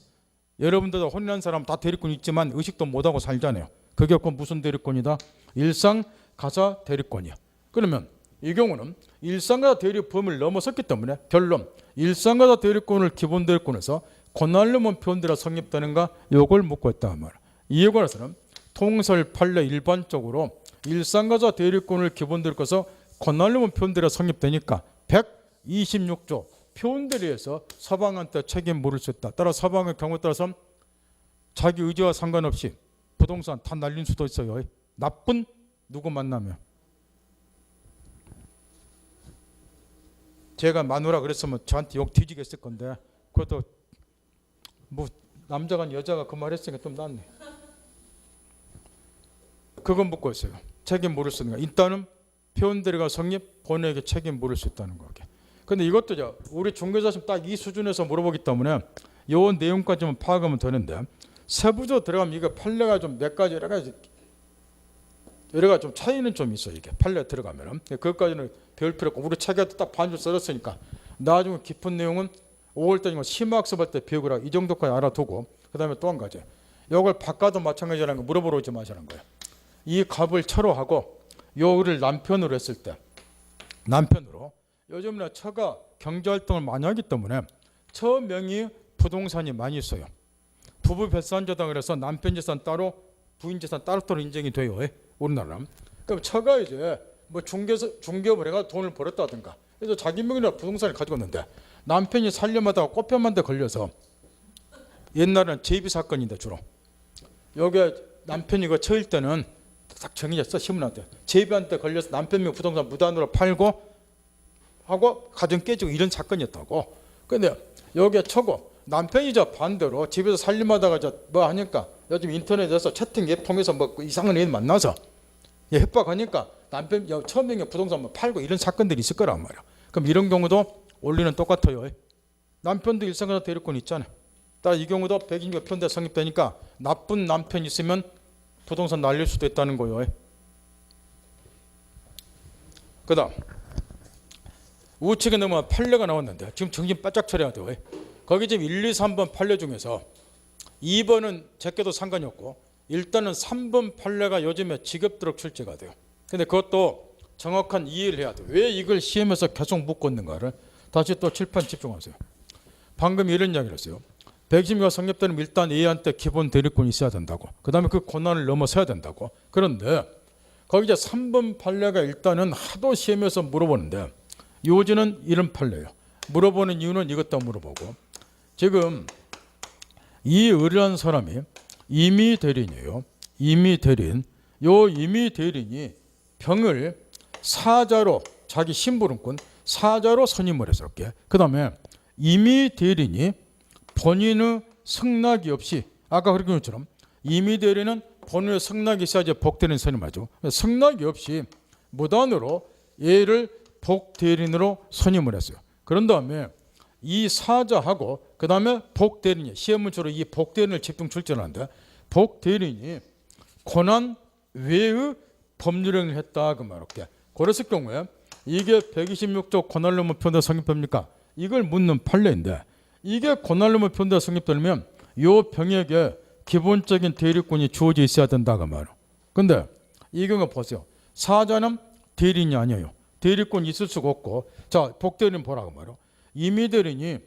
여러분들도 혼인한 사람 다 대리권이 있지만 의식도 못하고 살잖아요. 그게 그 무슨 대리권이다? 일상가사 대리권이야. 그러면 이 경우는 일상가사 대리 범위를 넘어섰기 때문에 결론 일상가사 대리권을 기본 대리권에서 권한로만 표현대리가 성립되는가? 이걸 묻고 있다는 말이야. 이에 관해서는 통설 판례 일반적으로 일상가사 대리권을 기본 대리권에서 권한로만 표현대리가 성립되니까 126조 표현대리에서 서방한테 책임 물을 수 있다. 따라 서방의 경우에 따라서 자기 의지와 상관없이 부동산 다 날린 수도 있어요. 나쁜 누구 만나면. 제가 마누라 그랬으면 저한테 욕 뒤지겠을 건데 그것도 뭐 남자가 여자가 그 말 했으니까 좀 낫네. 그건 묻고 있어요. 책임 물을 수 있는 거. 일단은 표현대리가 성립, 본인에게 책임 물을 수 있다는 거게. 근데 이것도 우리 중개사님 딱 이 수준에서 물어보기 때문에 요 내용까지만 파악하면 되는데 세부적으로 들어가면 이거 판례가 좀 몇 가지 여러 가지 좀 차이는 좀 있어. 이게 판례 들어가면은 그것까지는 배울 필요 없고 우리 책에도 딱 반줄 써졌으니까 나중에 깊은 내용은 5월달이면 심화학습할 때 배우라 이 정도까지 알아두고 그다음에 또 한 가지 이걸 바꿔도 마찬가지라는 거 물어보러 오지 마시라는 거예요. 이 값을 처로하고 요를 남편으로 했을 때 남편으로 요즘에 처가 경제활동을 많이 하기 때문에 처 명의 부동산이 많이 있어요. 부부 별산자다 그래서 남편 재산 따로 부인 재산 따로따로 인정이 돼요. 우리나라는. 그럼 처가 이제 뭐 중개업을 해가 돈을 벌었다든가 그래서 자기 명의로 부동산을 가지고 있는데 남편이 살려마다가 꽃뱀한 데 걸려서 옛날에는 제비 사건인데 주로 여기 남편이 그 처일 때는 딱 정해졌어. 신문한테 제비한테 걸려서 남편 명 부동산 무단으로 팔고 하고 가정 깨지고 이런 사건이었다고. 근데 여기에 처고 남편이 저 반대로 집에서 살림하다가 저 뭐 하니까 요즘 인터넷에서 채팅 앱 통해서 뭐 이상한 애 만나서 협박하니까 남편 처음에 부동산 뭐 팔고 이런 사건들이 있을 거란 말이야. 그럼 이런 경우도 원리는 똑같아요. 남편도 일상가사 대리권 있잖아요. 따라 이 경우도 126조 표현대 성립되니까 나쁜 남편 있으면 부동산 날릴 수도 있다는 거예요. 그다음 우측에 넘어가 판례가 나왔는데 지금 정신 바짝 차려야 돼요. 거기 지금 1, 2, 3번 판례 중에서 2번은 제게도 상관이 없고 일단은 3번 판례가 요즘에 지겹도록 출제가 돼요. 근데 그것도 정확한 이해를 해야 돼요. 왜 이걸 시험에서 계속 묻고 있는가를 다시 또 칠판 집중하세요. 방금 이런 이야기를 했어요. 126조가 성립되면 일단 A한테 기본 대리권이 있어야 된다고. 그 다음에 그 권한을 넘어서야 된다고. 그런데 거기 이제 3번 판례가 일단은 하도 시험에서 물어보는데 요지는 이런 판례예요. 물어보는 이유는 이것도 물어보고 지금 이 의뢰한 사람이 임의 대리인이에요. 임의 대리인. 요 임의 대리인이 병을 사자로 자기 심부름꾼 사자로 선임을 했어요. 그 다음에 임의 대리인이 본인의 승낙이 없이 아까 그렇게 것처럼 임의 대리인은 본인의 승낙이 있어야지 복대리인 선임하죠. 승낙이 없이 무단으로 얘를 복대리인으로 선임을 했어요. 그런 다음에 이 사자하고 그 다음에 복대리인이 시험은 주로 이 복대리인을 집중 출제하는데 복대리인이 권한 외의 법률행위를 했다 그 말이야. 그랬을 경우에 이게 126조 권한로만 표현대 성립됩니까? 이걸 묻는 판례인데 이게 권한로만 표현대 성립되려면 이 병에게 기본적인 대리권이 주어져 있어야 된다 그 말이야. 근데 이 경우 보세요. 사자는 대리인이 아니에요. 대리권이 있을 수가 없고 자 복대리인 보라고 말이야. 임의 대리인이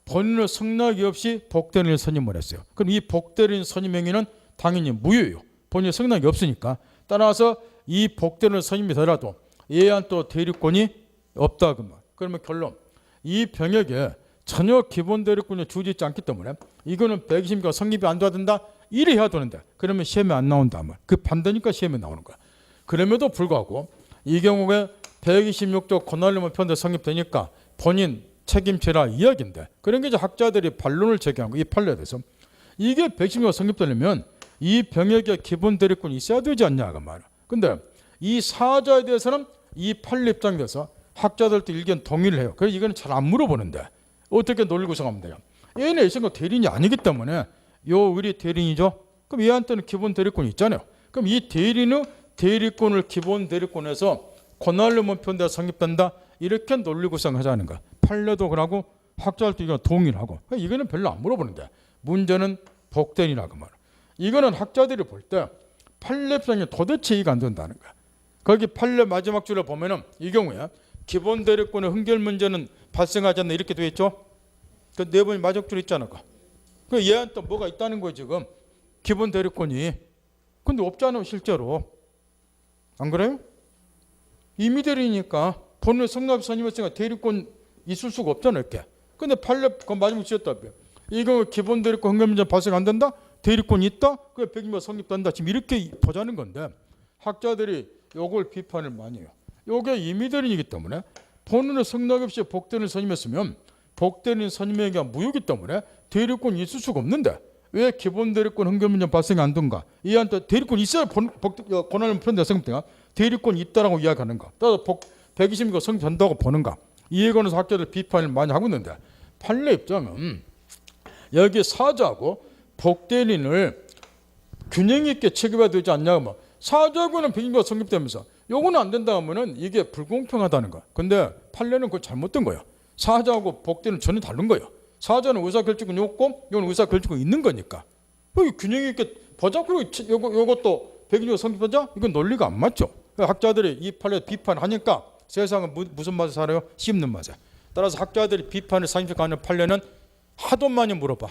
본인의 승낙이 없이 복대리인을 선임을 했어요. 그럼 이 복대리인 선임 행위는 당연히 무효예요. 본인 승낙이 없으니까. 따라서 이 복대는 선임이 되더라도 얘한 또 대리권이 없다 그 말. 그러면 결론, 이 병역에 전혀 기본 대리권이 주어지지 않기 때문에 이거는 120가 성립이 안 돼야 된다. 이래 해야 되는데 그러면 시험에 안 나온다 말. 그 반대니까 시험에 나오는 거야. 그럼에도 불구하고 이 경우에 126조 권한료만 편대 성립되니까 본인 책임지라 이야기인데, 그런 게 이제 학자들이 반론을 제기한 거, 이 판례에 대해서. 이게 116조 성립되려면 이 병역에 기본 대리권이 있어야 되지 않냐 그 말이야. 근데 이 사자에 대해서는 이 판례 입장에서 학자들도 일견 동의를 해요. 그래서 이거는 잘 안 물어보는데 어떻게 논리 구성하면 돼요? 얘는 이성과 대리인이 아니기 때문에 요 의리 대리인이죠. 그럼 얘한테는 기본 대리권이 있잖아요. 그럼 이 대리인의 대리권을 기본 대리권에서 권한료만 편대 성립된다. 이렇게 논리 구성하자는 거야. 판례도 그러고 학자들도 이거 동의를 하고. 이거는 별로 안 물어보는데 문제는 복대리라고 말이야. 이거는 학자들이 볼 때 판례상에 도대체 이해가 안 된다는 거야. 거기 판례 마지막 줄에 보면은 이 경우에 기본 대리권의 흥결 문제는 발생하지 않나 이렇게 되어 있죠. 그 네 번이 마지막 줄 있잖아. 그 얘한테 뭐가 있다는 거예요 지금. 기본 대리권이. 근데 없잖아요 실제로. 안 그래요? 이미 대리니까 본인 성납 선임했으니까 대리권 있을 수가 없잖아요 이렇게. 근데 판례 그 마지막 지었다고요. 이 경우 기본 대리권 흥결 문제 발생 안 된다. 대리권이 있다. 그래 100명 성립된다. 지금 이렇게 보자는 건데 학자들이 요걸 비판을 많이 해요. 요게 이미 대리이기 때문에 본인의 성납 없이 복대리를 선임했으면 복대리인 선임에게 무효이기 때문에 대리권이 있을 수가 없는데 왜 기본 대리권 흥결 문제 발생이 안 된가? 이한테 대리권 있어야 권한을 편대 성립되가 대리권이 있다라고 이야기하는가? 따라서 120명 성립된다고 보는가? 이에 관해서 학자들 비판을 많이 하고 있는데 판례 입장은 여기 사자하고 복대리인을 균형 있게 체계해야 되지 않냐고. 사자하고는 120명 성립되면서 요거는 안 된다 하면은 이게 불공평하다는 거야. 근데 판례는 그거 잘못된 거야. 사자하고 복대리는 전혀 다른 거예요. 사자는 의사결정권이 없고 이건 의사결정권이 있는 거니까. 여기 균형 있게 보자. 그리고 요것도 120명 성립하자. 이건 논리가 안 맞죠. 학자들이 이 판례 비판하니까 세상은 무슨 맛에 살아요? 씹는 맛에. 따라서 학자들이 비판을 상식하는 판례는 하도 많이 물어봐.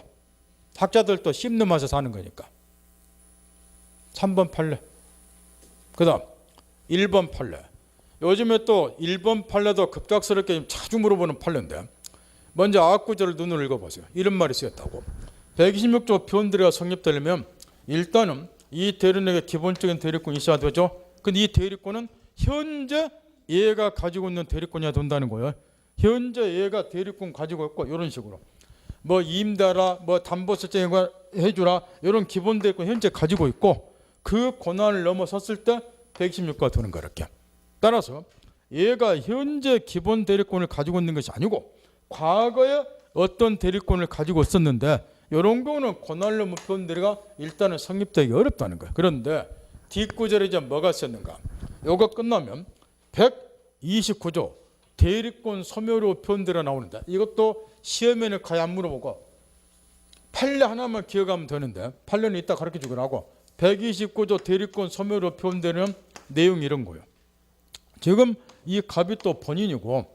학자들도 씹는 맛에 사는 거니까. 3번 판례. 그 다음 1번 판례. 요즘에 또 1번 판례도 급작스럽게 자주 물어보는 판례인데 먼저 아구절을 눈으로 읽어보세요. 이런 말이 쓰였다고. 126조 표현들이 성립되려면 일단은 이 대리인에게 기본적인 대리권이 있어야 되죠. 근데 이 대리권은 현재 얘가 가지고 있는 대리권이어야 된다는 거예요. 현재 얘가 대리권 가지고 있고 이런 식으로 뭐 임대라 뭐 담보설정 해주라 이런 기본 대리권 현재 가지고 있고 그 권한을 넘어섰을 때 126조가 되는 거야 이렇게. 따라서 얘가 현재 기본 대리권을 가지고 있는 것이 아니고 과거에 어떤 대리권을 가지고 있었는데 이런 경우는 권한을 목표한 대리가 일단은 성립되기 어렵다는 거예요. 그런데 뒷구절에 이제 뭐가 쓰였는가? 요거 끝나면 129조 대리권 소멸로 표현대로 나오는데 이것도 시험에는 거의 안 물어보고 판례 하나만 기억하면 되는데 판례는 이따 가르쳐 주기로 하고 129조 대리권 소멸로 표현되는 내용이 이런 거예요. 지금 이 갑이 또 본인이고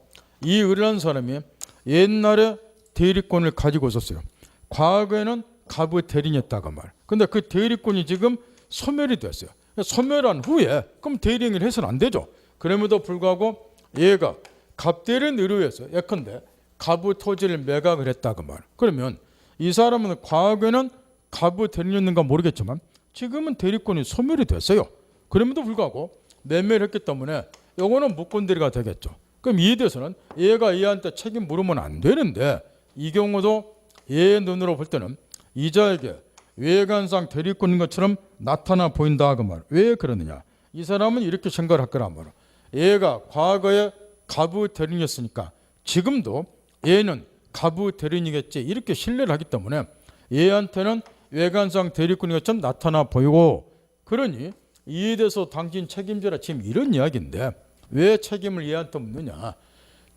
이 의뢰한 사람이 옛날에 대리권을 가지고 있었어요. 과거에는 갑의 대리인이었다고 말. 근데 그 대리권이 지금 소멸이 됐어요. 소멸한 후에 그럼 대리인을 해서는 안 되죠. 그럼에도 불구하고 얘가 갑 대리인 의뢰해서 예컨대 갑의 토지를 매각을 했다고 말. 그러면 이 사람은 과거에는 갑의 대리인이었는가 모르겠지만 지금은 대리권이 소멸이 됐어요. 그럼에도 불구하고 매매를 했기 때문에 요거는 무권대리가 되겠죠. 그럼 이에 대해서는 얘가 얘한테 책임 물으면 안 되는데 이 경우도 얘의 눈으로 볼 때는 이자에게 외관상 대리권인 것처럼 나타나 보인다 그 말. 왜 그러느냐? 이 사람은 이렇게 생각을 할 거란 말이야. 얘가 과거에 갑의 대리인이었으니까 지금도 얘는 갑의 대리인이겠지 이렇게 신뢰를 하기 때문에 얘한테는 외관상 대리권인 것처럼 나타나 보이고 그러니 이에 대해서 당신 책임져라 지금 이런 이야기인데 왜 책임을 얘한테 묻느냐?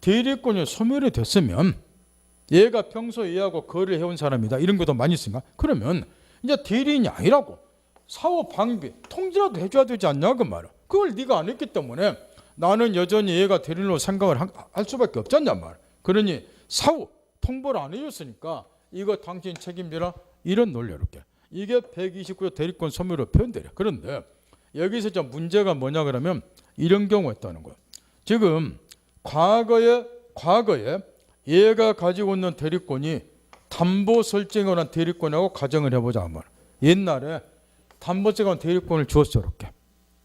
대리권이 소멸이 됐으면 얘가 평소에 얘하고 거래를 해온 사람이다 이런 것도 많이 있으니까 그러면 이제 대리인이 아니라고 사후 방비 통지라도 해줘야 되지 않냐 그 말이야. 그걸 네가 안 했기 때문에 나는 여전히 얘가 대리인으로 생각을 할 수밖에 없잖냐 말. 그러니 사후 통보를 안 해줬으니까 이거 당신 책임져라 이런 논리 이렇게. 이게 129조 대리권 소멸로 표현돼요. 그런데 여기서 좀 문제가 뭐냐 그러면 이런 경우가 있다는 거예요. 지금 과거에 얘가 가지고 있는 대리권이 담보 설정에 관한 대리권이라고 가정을 해보자 하면 옛날에 담보세에 관한 대리권을 주었어 이렇게.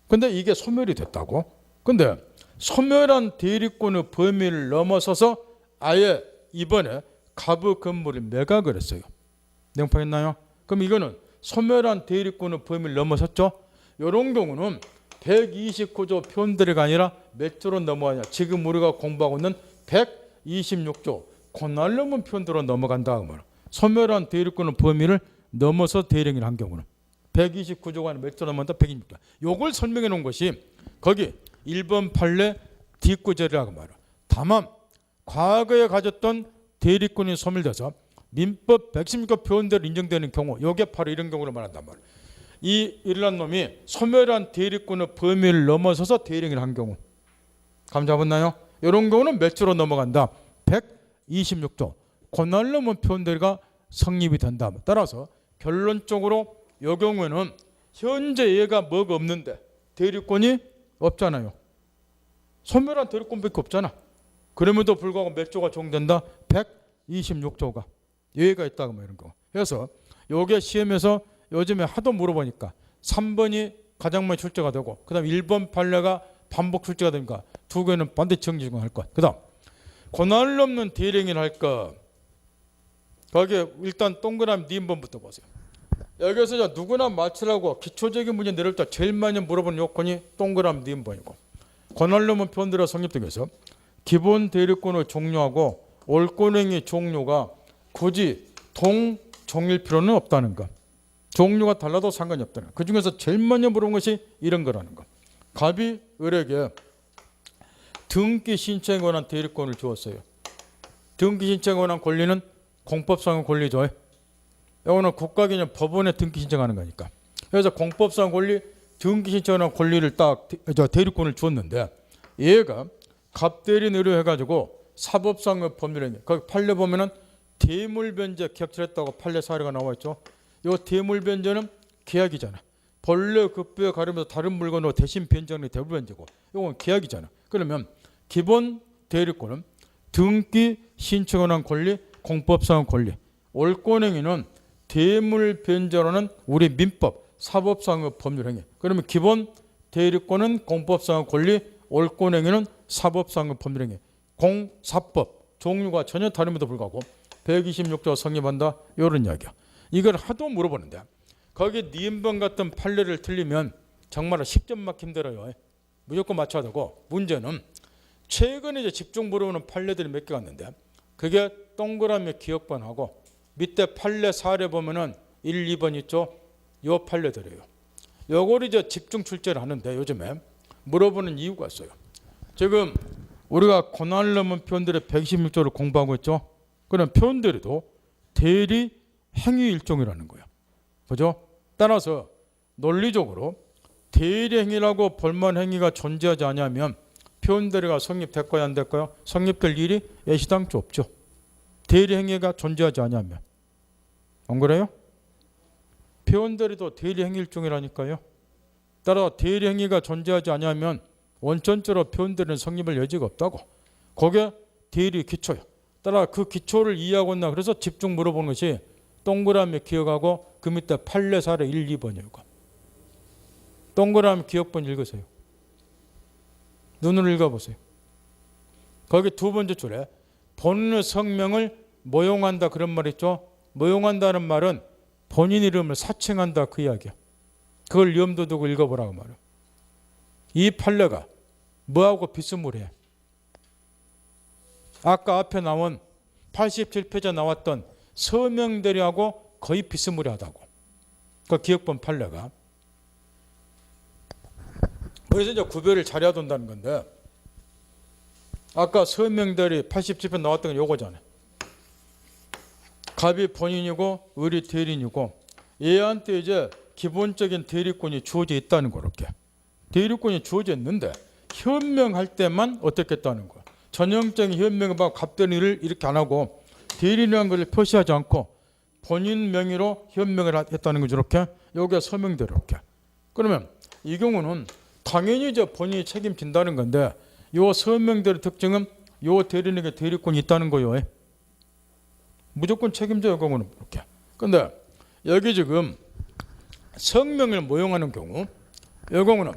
근데 이게 소멸이 됐다고. 근데 소멸한 대리권의 범위를 넘어서서 아예 이번에 갑의 건물을 매각을 했어요. 내용파했나요? 그럼 이거는 소멸한 대리권의 범위를 넘어섰죠. 이런 경우는 129조 표현대리가 아니라 몇 조로 넘어가냐. 지금 우리가 공부하고 있는 126조 권한로문 표현대로 넘어간다 하면 소멸한 대리권의 범위를 넘어서 대리행위를 한 경우는 129조가 아니라 몇 조 넘어간다. 126조. 요걸 설명해 놓은 것이 거기 1번 판례 뒷구절이라고 말이야. 다만 과거에 가졌던 대리권이 소멸돼서 민법 116조 표현대로 인정되는 경우, 요게 바로 이런 경우를 말한단 말이야. 이 일어난 놈이 소멸한 대리권의 범위를 넘어서서 대리행위를 한 경우, 감 잡았나요? 이런 경우는 몇 조로 넘어간다? 126조 권한로문 표현대리가 성립이 된다. 따라서 결론적으로 이 경우에는 현재 얘가 뭐가 없는데 대리권이 없잖아요. 소멸한 대리권밖에 없잖아. 그럼에도 불구하고 몇 조가 적용된다? 126조가 얘가 있다고 뭐 이런 거. 그래서 요게 시험에서 요즘에 하도 물어보니까 3번이 가장 많이 출제가 되고 그 다음 1번 판례가 반복 출제가 되니까 두 개는 반드시 정지 적용할 것. 그 다음 권한을 넘는 대리행위를 할 것. 거기에 일단 동그라미 니은번부터 보세요. 여기서 누구나 맞추라고 기초적인 문제 내릴 때 제일 많이 물어보는 요건이 동그라미 니은번이고, 권한을 넘은 표현대로 성립되기 위해서 기본 대리권을 종료하고 올권행위 종료가 굳이 동종일 필요는 없다는 것. 종류가 달라도 상관이 없다는 것. 그중에서 제일 많이 물어본 것이 이런 거라는 것. 갑이 을에게 등기 신청에 관한 대리권을 주었어요. 등기 신청에 관한 권리는 공법상의 권리죠. 이거는 국가기념 법원에 등기 신청하는 거니까. 그래서 공법상 권리, 등기 신청에 관한 권리를 딱 대리권을 주었는데 얘가 갑대리 의뢰해가지고 사법상의 법률행위, 거기 판례 보면은 대물변제 격철했다고 판례 사례가 나와 있죠. 이 대물변제는 계약이잖아. 본래 급부에 가르면서 다른 물건으로 대신 변제하는 대물변제고, 이건 계약이잖아. 그러면 기본 대리권은 등기 신청에 관한 권리, 공법상 권리, 올권행위는 대물변제로는 우리 민법 사법상의 법률행위. 그러면 기본 대리권은 공법상의 권리, 올권행위는 사법상의 법률행위. 공사법 종류가 전혀 다름에도 불구하고 126조 성립한다. 이런 이야기야. 이걸 하도 물어보는데 거기 니은번 같은 판례를 틀리면 정말 10점 맞기 힘들어요. 무조건 맞춰야 되고, 문제는 최근에 이제 집중 물어보는 판례들이 몇 개가 있는데 그게 동그라미 기억번하고 밑에 판례 사례 보면은 1, 2번 있죠. 요 판례들이에요. 요걸 이제 집중 출제를 하는데 요즘에 물어보는 이유가 있어요. 지금 우리가 권한을 넘은 표현들의 126조를 공부하고 있죠. 그런 표현들도 대리 행위 일종이라는 거예요. 그죠? 따라서 논리적으로 대리 행위라고 볼만 행위가 존재하지 않으면 표현대리가 성립될까요, 안 될까요? 성립될 일이 예시당초 없죠. 대리 행위가 존재하지 않으면. 안 그래요? 표현대리도 대리 행위 일종이라니까요. 따라 대리 행위가 존재하지 않으면 원천적으로 표현대리는 성립할 여지가 없다고. 그게 대리 기초예요. 따라 그 기초를 이해하고 있나. 그래서 집중 물어보는 것이 동그라미 기억하고 그 밑에 판례 사례 1, 2번이에요. 동그라미 기억번 읽으세요. 눈으로 읽어보세요. 거기 두 번째 줄에 본인의 성명을 모용한다 그런 말 있죠. 모용한다는 말은 본인 이름을 사칭한다 그 이야기야. 그걸 염두 두고 읽어보라고 말이야. 이 판례가 뭐하고 비스무리해? 아까 앞에 나온 87페이지에 나왔던 서명대리하고 거의 비스무리하다고. 그 기억본 판례가. 그래서 이제 구별을 잘해야 된다는 건데, 아까 서명대리 87페이지 나왔던 건 요거잖아요. 갑이 본인이고 을이 대리인이고 얘한테 이제 기본적인 대리권이 주어져 있다는 거. 이렇게 대리권이 주어져 있는데 현명할 때만 어떻게 했다는 거야. 전형적인 현명을 봐 갑대리를 이렇게 안 하고 대리인이라는 것을 표시하지 않고 본인 명의로 현명을 했다는 거죠. 이렇게 여기가 서명대로 이렇게. 그러면 이 경우는 당연히 이제 본인이 책임진다는 건데 요 서명대로 특징은 요 대리인에게 대리권이 있다는 거요. 무조건 책임져요. 경우는 이렇게. 근데 여기 지금 성명을 모용하는 경우 이 경우는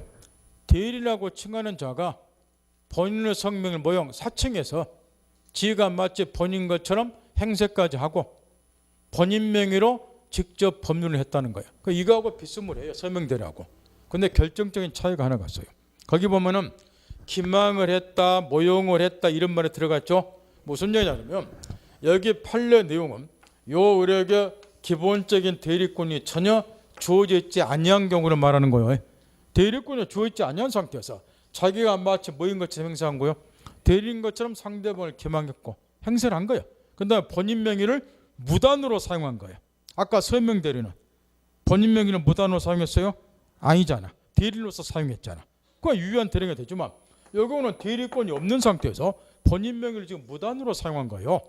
대리라고 칭하는 자가 본인의 성명을 모용 사칭해서 지가 마치 본인 것처럼 행세까지 하고 본인 명의로 직접 법률을 했다는 거예요. 이거하고 비스무리해요. 서명대리하고. 근데 결정적인 차이가 하나가 있어요. 거기 보면은 기망을 했다, 모용을 했다 이런 말이 들어갔죠. 무슨 얘기냐면 여기 판례 내용은 요 의뢰에게 기본적인 대리권이 전혀 주어져 있지 아니한 경우를 말하는 거예요. 대리권이 주어져 있지 아니한 상태에서 자기가 마치 모인 것처럼 행세한 거예요. 대리인 것처럼 상대방을 기망했고 행세를 한 거예요. 그다음에 본인 명의를 무단으로 사용한 거예요. 아까 서명 대리는 본인 명의를 무단으로 사용했어요? 아니잖아. 대리로서 사용했잖아. 그건 유효한 대리가 되지만 이 경우는 대리권이 없는 상태에서 본인 명의를 지금 무단으로 사용한 거예요.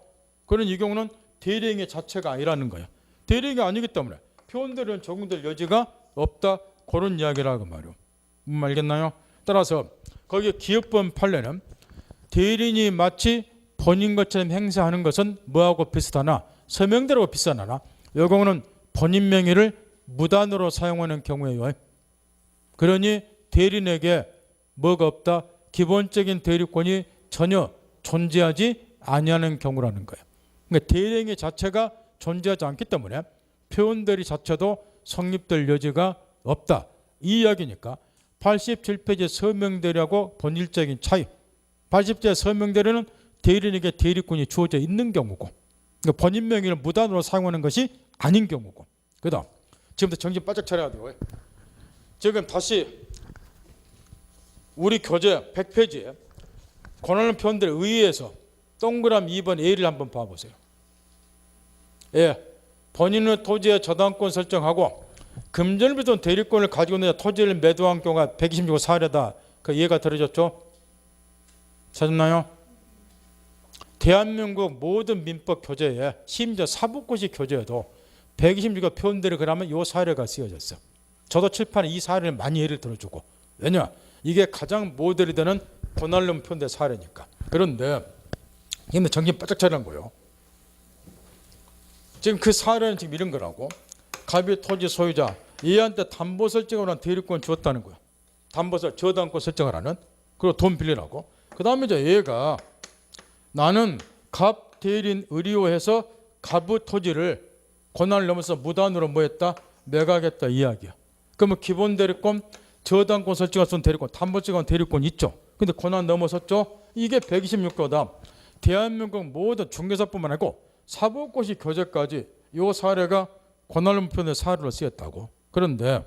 그런 이 경우는 대리행위 자체가 아니라는 거예요. 대리행위 아니기 때문에 표현대리는 적용될 여지가 없다. 그런 이야기를 하고 말이에요. 알겠나요? 따라서 거기 기업법 판례는 대리인이 마치 본인 것처럼 행세하는 것은 뭐하고 비슷하나 서명대로하고 비슷하나 이 경우는 본인 명의를 무단으로 사용하는 경우에요. 그러니 대리인에게 뭐가 없다? 기본적인 대리권이 전혀 존재하지 아니하는 경우라는 거예요. 그러니까 대리행위 자체가 존재하지 않기 때문에 표현대리 자체도 성립될 여지가 없다. 이 이야기니까 87페이지 서명대리하고 본질적인 차이. 80페이지 서명대리는 대리인에게 대리권이 주어져 있는 경우고 그러니까 본인 명의를 무단으로 사용하는 것이 아닌 경우고 그 다음 지금부터 정신 바짝 차려야 돼요. 지금 다시 우리 교재 100페이지에 권한을 표현대리 의의에서 동그라미 2번 A를 한번 봐보세요. 예, 본인의 토지의 저당권 설정하고 금전을 비롯한 대리권을 가지고 있는 토지를 매도한 경우가 126호 사례다. 그 이해가 들어졌죠? 찾았나요? 대한민국 모든 민법 교재에 심지어 사법고시 교재에도 126호 표현대리 그러면 이 사례가 쓰여졌어. 저도 칠판에 이 사례를 많이 예를 들어주고 왜냐? 이게 가장 모델이 되는 권한론 표현대 사례니까. 그런데 근데 정신 바짝 차리는 거예요. 지금 그 사례는 지금 이런 거라고. 갑이 토지 소유자 얘한테 담보 설정을 한 대리권 주었다는 거예요. 담보설 저당권 설정을 하는. 그리고 돈 빌리라고. 그 다음에 이제 얘가 나는 갑 대리인 의리호해서 갑의 토지를 권한을 넘어서 무단으로 뭐 했다? 매각했다 이야기야. 그러면 기본 대리권 저당권 설정할 수 있는 대리권 담보 설정한 대리권 있죠. 근데 권한 넘어섰죠. 이게 126호다. 대한민국 모든 중개사뿐만 아니고 사법고시 교재까지 이 사례가 권한론 표현의 사례로 쓰였다고. 그런데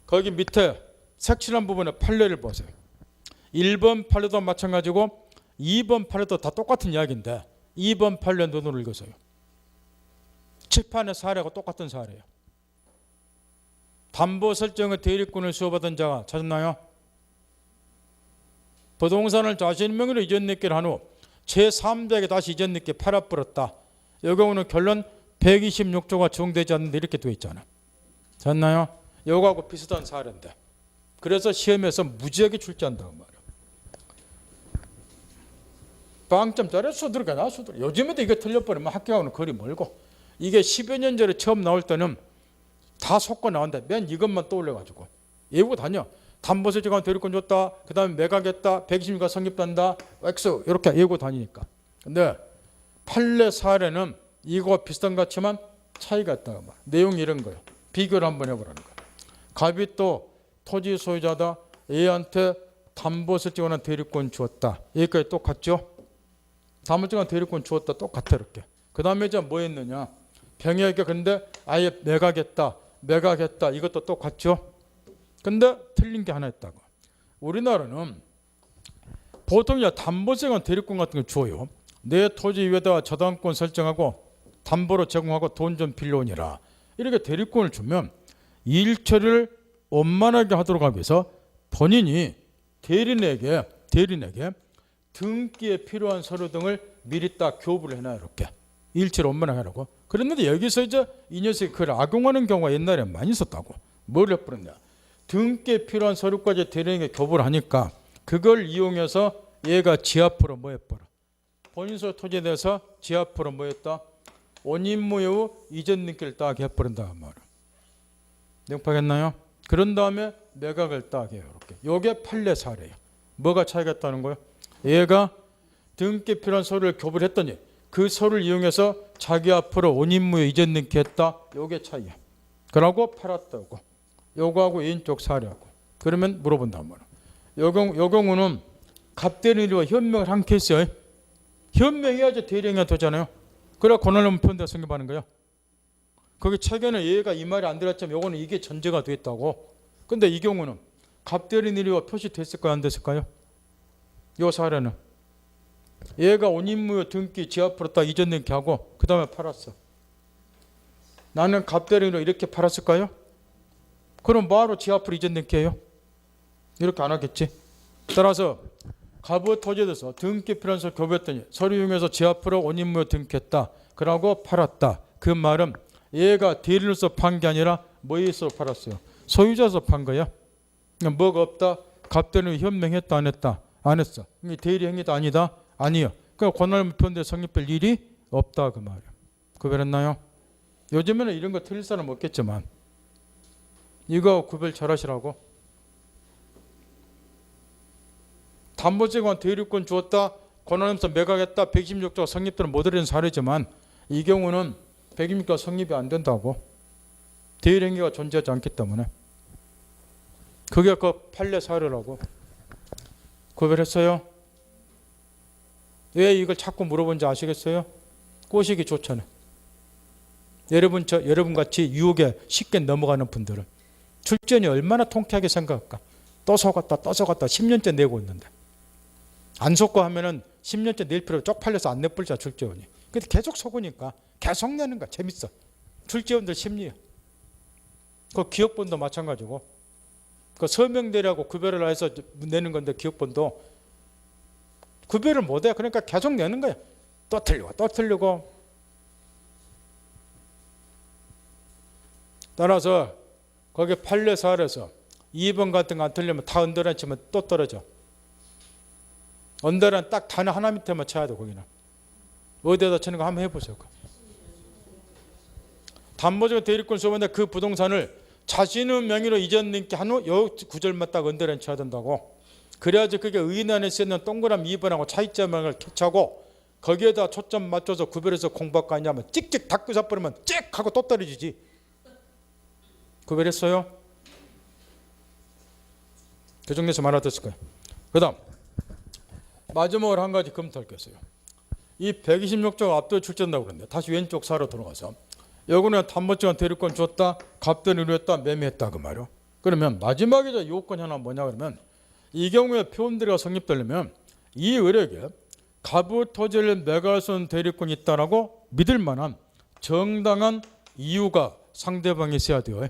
거기 밑에 색칠한 부분에 판례를 보세요. 1번 판례도 마찬가지고 2번 판례도 다 똑같은 이야기인데 2번 판례 눈으로 읽으세요. 칠판의 사례가 똑같은 사례예요. 담보 설정의 대리권을 수여받은 자가 찾았나요? 부동산을 자신 명의로 이전내기를 한 후 제3자에게 다시 이전내기 팔아버렸다. 이 경우는 결론 126조가 적용되지 않는데 이렇게 되어 있잖아. 찾나요? 이거하고 비슷한 사례인데 그래서 시험에서 무지하게 출제한다고 말이야. 빵점짜리 수들어가 수들. 요즘에도 이거 틀려버리면 학교하고는 거리 멀고 이게 10여 년 전에 처음 나올 때는 다 속고 나온다. 맨 이것만 떠올려가지고 예고 다녀. 담보설정한 대리권 줬다. 그 다음에 매각했다. 120일가 성립된다. X 이렇게 예고 다니니까. 근데 판례 사례는 이거와 비슷한 것 같지만 차이가 있다고 말. 내용이 이런 거예요. 비교를 한번 해보라는 거예요. 갑이 또 토지 소유자다. A한테 담보설정한 대리권 주었다. 여기까지 똑같죠? 담보설정한 대리권 주었다. 똑같아 이렇게. 그 다음에 이제 뭐 했느냐. 병역에 근데 아예 매각했다. 이것도 똑같죠? 근데 틀린 게 하나 있다고. 우리나라는 보통 담보설정한 대리권 같은 거 줘요. 내 토지 위에다가 저당권 설정하고 담보로 제공하고 돈 좀 빌려오니라. 이렇게 대리권을 주면 일 처리를 원만하게 하도록 하기 위해서 본인이 대리인에게 등기에 필요한 서류 등을 미리 딱 교부를 해놔요. 이렇게 일처리 원만하게 하라고. 그랬는데 여기서 이제 이 녀석이 그걸 악용하는 경우가 옛날에 많이 있었다고. 뭘 해버렸냐. 등기에 필요한 서류까지 대리인에게 교부를 하니까 그걸 이용해서 얘가 지 앞으로 뭐 해버려. 본인소 토지에 대해서 지 앞으로 뭐 했다. 원인무효 이전 등기를 딱 해버린다 말이야. 내용파겠나요? 그런 다음에 매각을 딱 해요. 이렇게. 요게 판례 사례예요. 뭐가 차이가 있다는 거예요? 얘가 등기에 필요한 서류를 교부를 했더니 그 서류를 이용해서 자기 앞으로 원인무효 이전 등기했다. 요게 차이야. 그러고 팔았다고. 요거하고 인쪽 사례하고. 그러면 물어본단 말이야. 요 경우는 갑대리인과 현명을 한 케이스예요. 현명해야지 대리행위가 되잖아요. 그래야 권한을 표현돼서 성립하는 거예요. 거기 책에는 얘가 이 말이 안 들었지만 요거는 이게 전제가 돼 있다고. 근데 이 경우는 갑대리인과 표시됐을까요? 안 됐을까요? 요 사례는 얘가 원인무효 등기 지 앞으로 딱 이전 등기하고 그 다음에 팔았어. 나는 갑대리인으로 이렇게 팔았을까요? 그럼 뭐하러 지 앞으로 이전 등기해요? 이렇게 안 하겠지. 따라서 갑의 토지에 대해서 등기 필요한 서류 교부했더니 서류 이용해서 지 앞으로 원인무효 등기했다. 그러고 팔았다. 그 말은 얘가 대리인으로서 판 게 아니라 뭐에서 팔았어요? 소유자로서 판 거야. 뭐가 없다? 갑대리인이 현명했다 안 했다? 안 했어. 이게 대리 행위도 아니다? 아니요. 그러니까 권한을 표현돼 성립될 일이 없다 그 말이야. 구별했나요? 요즘에는 이런 거 틀릴 사람 없겠지만 이거 구별 잘하시라고. 담보재관 대리권 주었다. 권한없어 매각했다. 126조가 성립되는 모델은 사례지만 이 경우는 126조가 성립이 안 된다고. 대리 행위가 존재하지 않기 때문에. 그게 그 판례 사례라고. 구별했어요? 왜 이걸 자꾸 물어본지 아시겠어요? 꼬시기 좋잖아요. 여러분 같이 유혹에 쉽게 넘어가는 분들은 출전이 얼마나 통쾌하게 생각할까? 또 속았다 10년째 내고 있는데 안 속고 하면은 10년째 낼 필요 쪽팔려서 안 내버리자 출제원이. 근데 계속 속으니까 계속 내는 거야. 재밌어. 출제원들 심리야. 그 기업본도 마찬가지고 그 서명대리하고 구별을 해서 내는 건데 기업본도 구별을 못해. 그러니까 계속 내는 거야. 또 틀리고 따라서 거기 판례 사례에서 2번 같은 거 안 틀리면 다 언더라인 치면 또 떨어져. 언더라인 딱 단어 하나 밑에만 쳐야 돼. 거기는 어디에다 치는 거 한번 해보세요. 담보재관 대리권 소유한데 그 부동산을 자신의 명의로 이전 등기한 후 요 구절만 딱 언더라인 쳐야 된다고. 그래야지 그게 의인 안에 쓰는 동그라미 2번하고 차이점을 캐치하고 거기에다 초점 맞춰서 구별해서 공부할 거 아니냐면 찍찍 닫고 잡버리면 찍 하고 또 떨어지지. 구별했어요? 그 정도에서 말아듣을 거예요. 그 다음 마지막으로 한 가지 검토할 게 있어요. 이 126조가 압도에 출제된다고 그러는데 다시 왼쪽 사로 돌아가서 여기는 담보재관 대리권 줬다. 갑대리 의뢰했다. 매매했다 그 말이요. 그러면 마지막에 요건이 하나 뭐냐 그러면 이 경우에 표현들이가 성립되려면 이 의뢰에게 갑의 토지를 매각할 수 있는 대리권이 있다라고 믿을 만한 정당한 이유가 상대방이 있어야 돼요.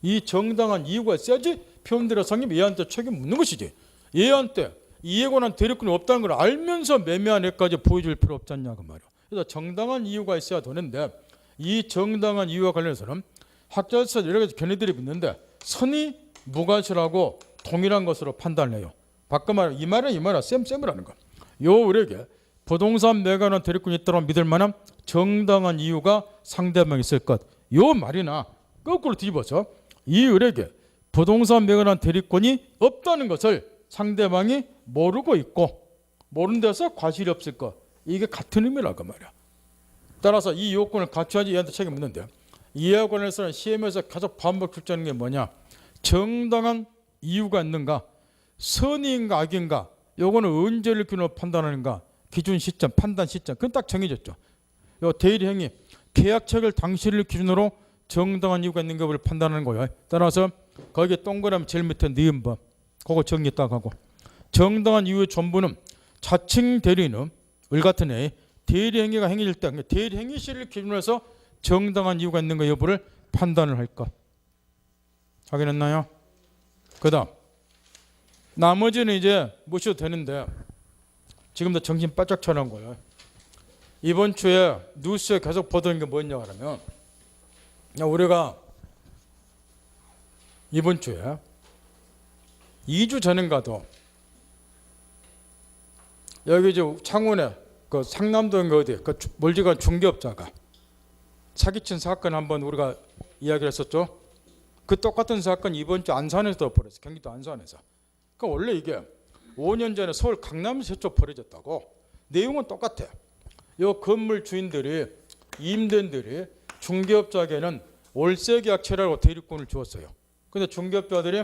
이 정당한 이유가 있어야지 표현들의 성립 얘한테 책임 묻는 것이지. 얘한테 이에 관한 대리권이 없다는 걸 알면서 매매한 애까지 보여줄 필요 없지 않냐 그 말이야. 그래서 정당한 이유가 있어야 되는데 이 정당한 이유와 관련해서는 학자에서 여러 가지 견해들이 있는데 선의 무과실하고 동일한 것으로 판단해요. 바꿔 말하면 이 말은 쌤이라는 거. 요 우리에게 부동산 매각하는 대리권이 있다고 믿을 만한 정당한 이유가 상대방이 있을 것. 요 말이나 거꾸로 뒤집어서 이 의뢰에게 부동산 매각하는 대리권이 없다는 것을 상대방이 모르고 있고 모르는 데서 과실이 없을 것. 이게 같은 의미라고 말이야. 따라서 이 요건을 갖춰야지 얘한테 책임 묻는데 이와 관련해서는 시험에서 계속 반복 출제하는 게 뭐냐. 정당한 이유가 있는가, 선의인가 악인가, 요거는 언제를 기준으로 판단하는가, 기준 시점, 판단 시점, 그건 딱 정해졌죠. 요 대리 행위, 계약 체결 당시를 기준으로 정당한 이유가 있는 것을 판단하는 거예요. 따라서 거기에 동그라미 제일 밑에 니은번, 그거 정리 딱 하고 정당한 이유의 전부는 자칭 대리인은 을 같은 애 대리 행위가 행해질 때 대리 행위 시를 기준으로 해서 정당한 이유가 있는가 여부를 판단을 할 것. 확인했나요? 그 다음 나머지는 이제 무셔도 되는데 지금도 정신 바짝 차려온 거예요. 이번 주에 뉴스에 계속 보던 게 뭐냐 하면 우리가 이번 주에 2주 전인가도 여기 이제 창원에 그 상남동 어디 그 멀지가 중개업자가 사기친 사건 한번 우리가 이야기를 했었죠. 그 똑같은 사건 이번 주 안산에서 벌어졌어. 경기도 안산에서. 그러니까 원래 이게 5년 전에 서울 강남에서 쪽 벌어졌다고. 내용은 똑같아. 요 건물 주인들이 임대인들이 중개업자에게는 월세 계약 체라고 대리권을 주었어요. 근데 중개업자들이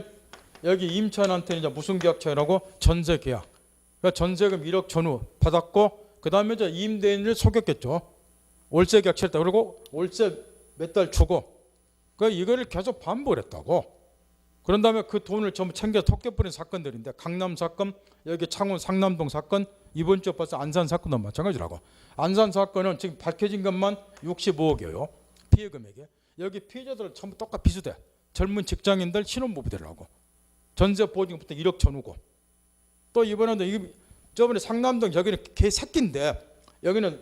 여기 임차인한테는 이제 무슨 계약 체라고 전세 계약. 그러니까 전세금 1억 전후 받았고 그다음에 이제 임대인을 속였겠죠. 월세 계약 체했다. 그리고 월세 몇 달 주고 그러니까 이거를 계속 반복을 했다고. 그런 다음에 그 돈을 전부 챙겨 토끼버린 사건들인데 강남 사건, 여기 창원 상남동 사건, 이번 주에 벌써 안산 사건도 마찬가지라고. 안산 사건은 지금 밝혀진 것만 65억이에요. 피해 금액이. 여기 피해자들 전부 똑같이 비슷해. 젊은 직장인들 신혼부부들하고. 전세 보증부터 1억 전후고. 또 이번에도 저번에 상남동 여기는 개새끼인데 여기는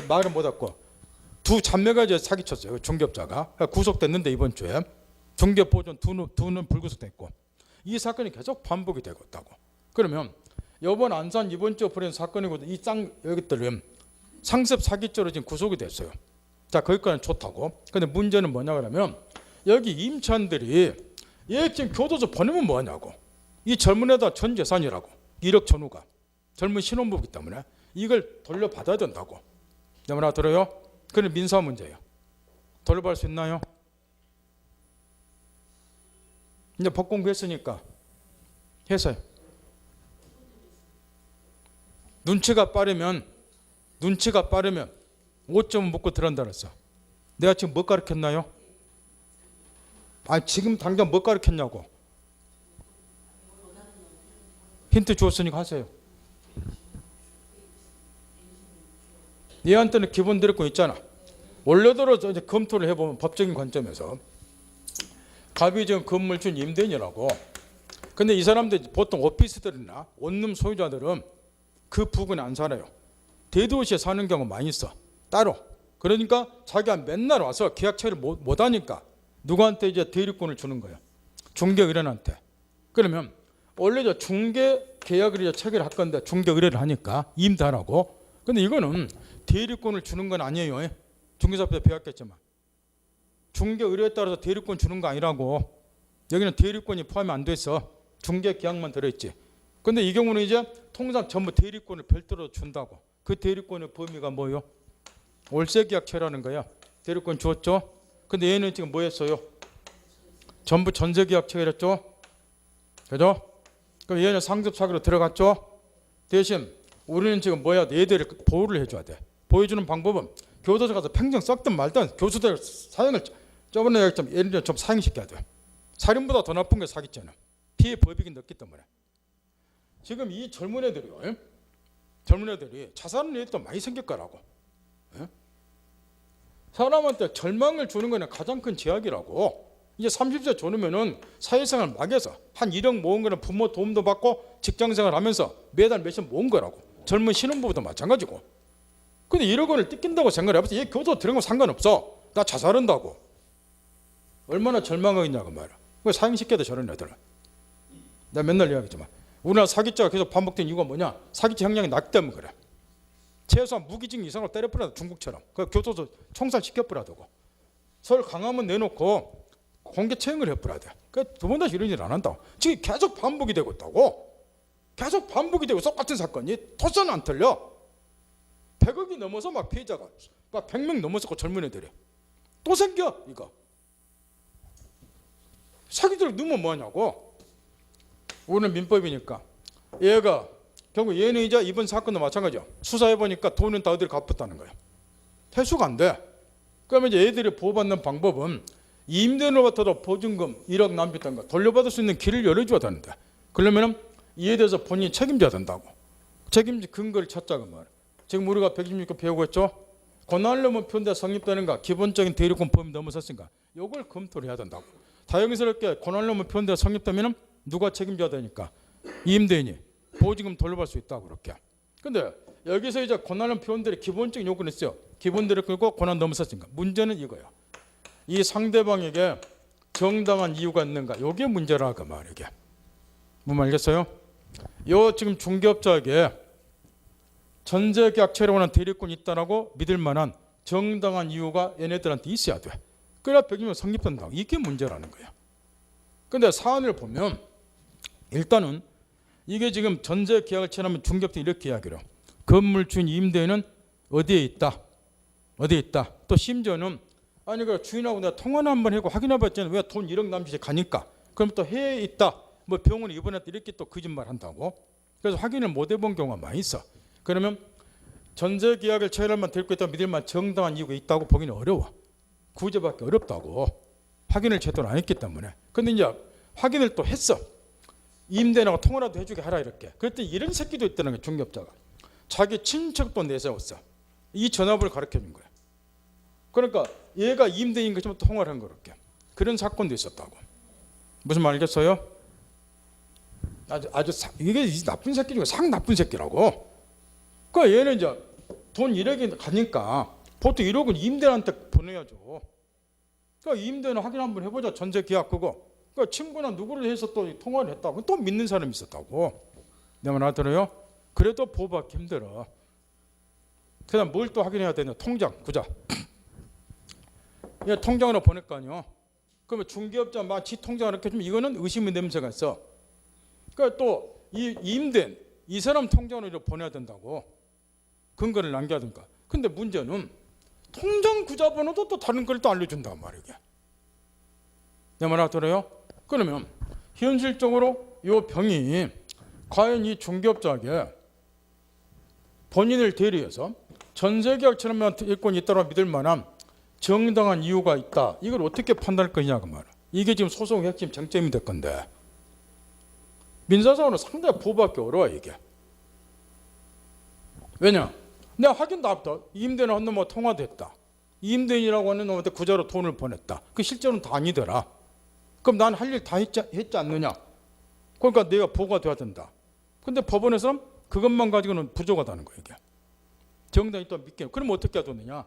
말을 못했고 두 자매가 이제 사기쳤어요. 중개업자가 구속됐는데 이번 주에 중개보존 두는 불구속됐고 이 사건이 계속 반복이 되고 있다고. 그러면 이번 안산 이번 주에 벌인 사건이고 이 여기들은 상습 사기죄로 지금 구속이 됐어요. 자 거기까지는 좋다고. 근데 문제는 뭐냐 그러면 여기 임차인들이 얘 지금 교도소 보내면 뭐하냐고. 이 젊은 애다 전 재산이라고. 1억 전후가 젊은 신혼부부이기 때문에 이걸 돌려받아야 된다고. 내 말 알아들어요? 그건 민사 문제예요. 돌려받을 수 있나요? 이제 법 공부했으니까 해서요. 눈치가 빠르면 5점은 먹고 들어간다 그랬어. 내가 지금 뭐 가르쳤나요? 지금 당장 뭐 가르쳤냐고. 힌트 주었으니까 하세요. 얘한테는 기본 드렸고 있잖아. 원래대로 이제 검토를 해보면 법적인 관점에서 갑이 지금 건물 준 임대인이라고. 근데 이 사람들 보통 오피스들이나 원룸 소유자들은 그 부근에 안 살아요. 대도시에 사는 경우 많이 있어. 따로. 그러니까 자기가 맨날 와서 계약 체결을 못 하니까 누구한테 이제 대리권을 주는 거예요. 중개의뢰인한테. 그러면 원래 저 중개 계약을 이제 체결할 건데 중개 의뢰를 하니까 임대하라고. 근데 이거는 대리권을 주는 건 아니에요. 중개사업자 배웠겠지만 중개 의뢰에 따라서 대리권 주는 거 아니라고. 여기는 대리권이 포함이 안 돼서 중개 계약만 들어있지. 근데 이 경우는 이제 통상 전부 대리권을 별도로 준다고. 그 대리권의 범위가 뭐예요? 월세 계약체라는 거야. 대리권 주었죠. 근데 얘는 지금 뭐 했어요? 전부 전세 계약 체결했죠. 그죠? 그럼 얘는 상습 사기로 들어갔죠. 대신 우리는 지금 얘들을 보호를 해줘야 돼. 보여주는 방법은 교도소 가서 평생 썩든 말든 교수들 사형을 저번에 예를 들어 좀 사형시켜야 돼. 살인보다 더 나쁜 게 사기죄는. 피해 법익이 넓기 때문에. 지금 이 젊은 애들이 자살하는 일도 많이 생길 거라고. 사람한테 절망을 주는 거는 가장 큰 제약이라고. 이제 30세 전후면은 사회생활 막에서 한 1억 모은 거는 부모 도움도 받고 직장생활 하면서 매달 몇십 모은 거라고. 젊은 신혼부부도 마찬가지고. 근데 1억 원을 뜯긴다고 생각을 해봤어. 얘 교도 들은 거 상관없어. 나 자살한다고. 얼마나 절망하겠냐고 말이야. 왜 사형시켜야 돼 저런 애들은. 내가 맨날 이야기했지만 우리나라 사기죄가 계속 반복된 이유가 뭐냐. 사기죄 형량이 낮기 때문에 그래. 최소한 무기징 이상으로 때려버려도 중국처럼. 그 교도소 총살시켜버려야 되고. 서울 강화문 내놓고 공개 채용을 해버려야 돼. 두 번 다시 이런 일 안 한다고. 지금 계속 반복이 되고 있다고. 계속 반복이 되고 똑같은 사건이 토사는 안 틀려. 100억이 넘어서 막 피해자가 막 100명 넘어섰고 젊은 애들이 또 생겨. 이거 사기들 넣으면 뭐하냐고. 우리는 민법이니까 얘가 결국 얘는 이제 이번 사건도 마찬가지야. 수사해보니까 돈은 다 어디를 갚았다는 거야. 회수가 안 돼. 그러면 이제 애들이 보호받는 방법은 임대인으로부터도 보증금 1억 남겼던 거 돌려받을 수 있는 길을 열어줘야 되는데 그러면 이에 대해서 본인이 책임져야 된다고. 책임질 근거를 찾자고 말이야. 지금 우리가 126조 배우고 있죠. 권한로만 표현돼 성립되는가 기본적인 대리권 범위 넘어섰으니까 이걸 검토를 해야 된다고. 자연스럽게 권한로만 표현돼 성립되면 누가 책임져야 되니까 임대인이 보증금 돌려받을 수 있다고 그렇게. 근데 여기서 이제 권한을 표현들의 기본적인 요건이 있어요. 기본대로 끌고 권한 넘어섰으니까. 문제는 이거야. 이 상대방에게 정당한 이유가 있는가? 이게 문제라 그 말이게. 뭔 말겠어요? 요 지금 중개업자에게 전세계약 체결에 관한 대리권이 있다라고 믿을 만한 정당한 이유가 얘네들한테 있어야 돼. 그래야 백이면 성립된다. 이게 문제라는 거야. 근데 사안을 보면 일단은 이게 지금 전세계약을 체결하면 중개업자는 이렇게 이야기를 해요. 건물주인 임대인은 어디에 있다. 어디에 있다. 또 심지어는 아니 그 주인하고 내가 통화를 한번 하고 확인해봤더니 왜 돈 1억 남짓이 가니까 그럼 또 해외에 있다. 뭐 병원에 입원했다 이렇게 또 거짓말 한다고. 그래서 확인을 못 해본 경우가 많이 있어. 그러면 전세 계약을 체결하면 될 것 있다고 믿을 만한 정당한 이유가 있다고 보기는 어려워. 구제받기 어렵다고. 확인을 제대로 안 했기 때문에. 근데 이제 확인을 또 했어. 임대인하고 통화라도 해주게 하라 이렇게. 그랬더니 이런 새끼도 있다는 거야. 중개업자가. 자기 친척도 내세웠어. 이 전화번호를 가르쳐 준 거야. 그러니까 얘가 임대인 것처럼 통화를 한 거렇게. 그런 사건도 있었다고. 무슨 말이겠어요? 이게 나쁜 새끼 중에 상 나쁜 새끼라고. 그러니까 얘는 이제 돈 1억이 가니까 보통 1억은 임대인한테 보내야죠. 그러니까 임대인 확인 한번 해보자. 전세 계약 그거. 그러니까 친구나 누구를 해서 또 통화를 했다고. 또 믿는 사람이 있었다고. 내 말 알아들어요? 그래도 보호받기 힘들어. 그 다음 뭘 또 확인해야 되냐. 통장, 구자. 얘 통장으로 보낼 거 아니요. 그러면 중개업자 마치 통장을 이렇게 주면 이거는 의심의 냄새가 있어. 그러니까 또 이 임대인 이 사람 통장으로 보내야 된다고. 근거를 남겨야 되니까. 근데 문제는 통장 구자번호도 또 다른 걸 또 알려준단 말이게. 내 말 알아들어요? 그러면 현실적으로 이 병이 과연 이 중개업자에게 본인을 대리해서 전세계약처럼 일권이 있다고 믿을 만한 정당한 이유가 있다. 이걸 어떻게 판단할 거냐 그 말이야. 이게 지금 소송의 핵심 쟁점이 될 건데 민사상으로 상당히 보호받기 어려워 이게. 왜냐? 내가 확인도 없다. 임대인 한 놈하고 통화도 했다. 임대인이라고 하는 놈한테 구자로 돈을 보냈다. 그 실제로는 다 아니더라. 그럼 난 할 일 다 했지 않느냐? 그러니까 내가 보호가 돼야 된다. 근데 법원에서는 그것만 가지고는 부족하다는 거예요 이게. 정당히 또 믿게. 그럼 어떻게 해야 되느냐?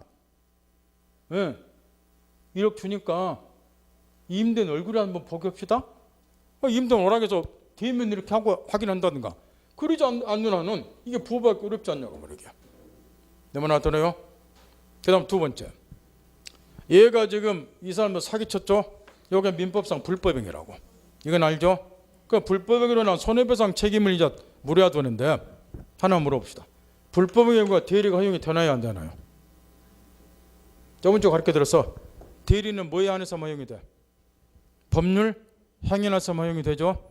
예. 1억 주니까 임대인 얼굴을 한번 보게 합시다. 임대인 오락해서 대면 이렇게 하고 확인한다든가. 그러지 않는 한은 이게 보호받기 어렵지 않냐고 말이야. 내 말 알아들어요? 그 다음 두 번째. 얘가 지금 이 사람도 사기쳤죠? 이게 민법상 불법행위라고. 이건 알죠? 그 불법행위로 난 손해배상 책임을 이제 물어야 되는데 하나 물어봅시다. 불법행위가 대리가 허용이 되나요 안 되나요? 저번 주 가르쳐 들었어. 대리는 뭐에 한해서 허용이 돼? 법률 행위에서 허용이 되죠.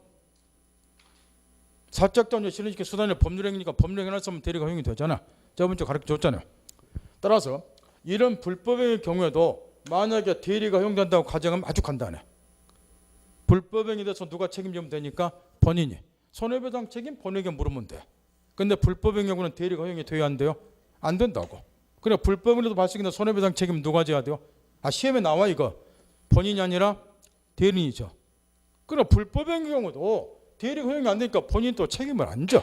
사적자문제 실현시킨 수단의 법률행위니까 법률행위에서 대리가 허용이 되잖아. 저번 주 가르쳐 줬잖아요. 따라서 이런 불법행위의 경우에도 만약에 대리가 허용된다고 가정하면 아주 간단해. 불법행위에 대해서 누가 책임지면 되니까 본인이. 손해배상 책임 본인에게 물으면 돼. 근데 불법행위 경우는 대리가 허용이 돼야 안 돼요? 안 된다고. 그래 불법행위도 발생했는데 손해배상 책임 누가 져야 돼요? 시험에 나와 이거. 본인이 아니라 대리인이죠. 그래 불법행위 경우도 대리가 허용이 안 되니까 본인 또 책임을 안 져.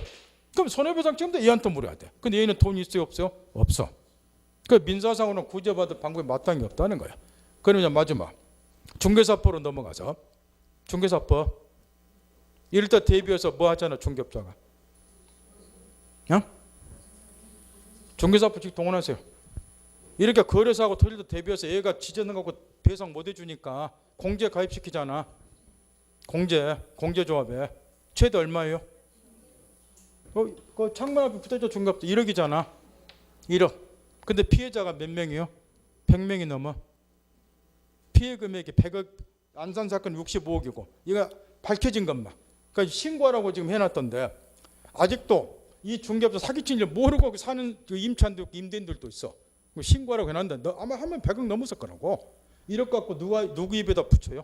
그럼 손해배상 책임도 얘한테 물어야 돼. 근데 얘는 돈이 있어요 없어요? 없어. 그 민사상으로는 구제받을 방법이 마땅히 없다는 거야. 그러면 마지막 중개사법으로 넘어가서 중개사법 이럴 때 대비해서 뭐 하잖아 중개업자가. 중개사법 동원하세요. 이렇게 거래사하고 터질 때 대비해서 얘가 지재는 거고 배상 못 해주니까 공제 가입시키잖아. 공제조합에 최대 얼마예요? 그 창문 앞에 붙어있던 중개업자 1억이잖아. 1억. 근데 피해자가 몇 명이요? 100명이 넘어. 피해 금액이 100억, 안산 사건 65억이고 이거 밝혀진 것만. 그러니까 신고하라고 지금 해놨던데 아직도 이 중개업자 사기친 일 모르고 사는 임차인도 있고 임대인들도 있어. 신고하라고 해놨는데 너 아마 하면 100억 넘었을 거라고. 1억 갖고 누구 입에다 붙여요?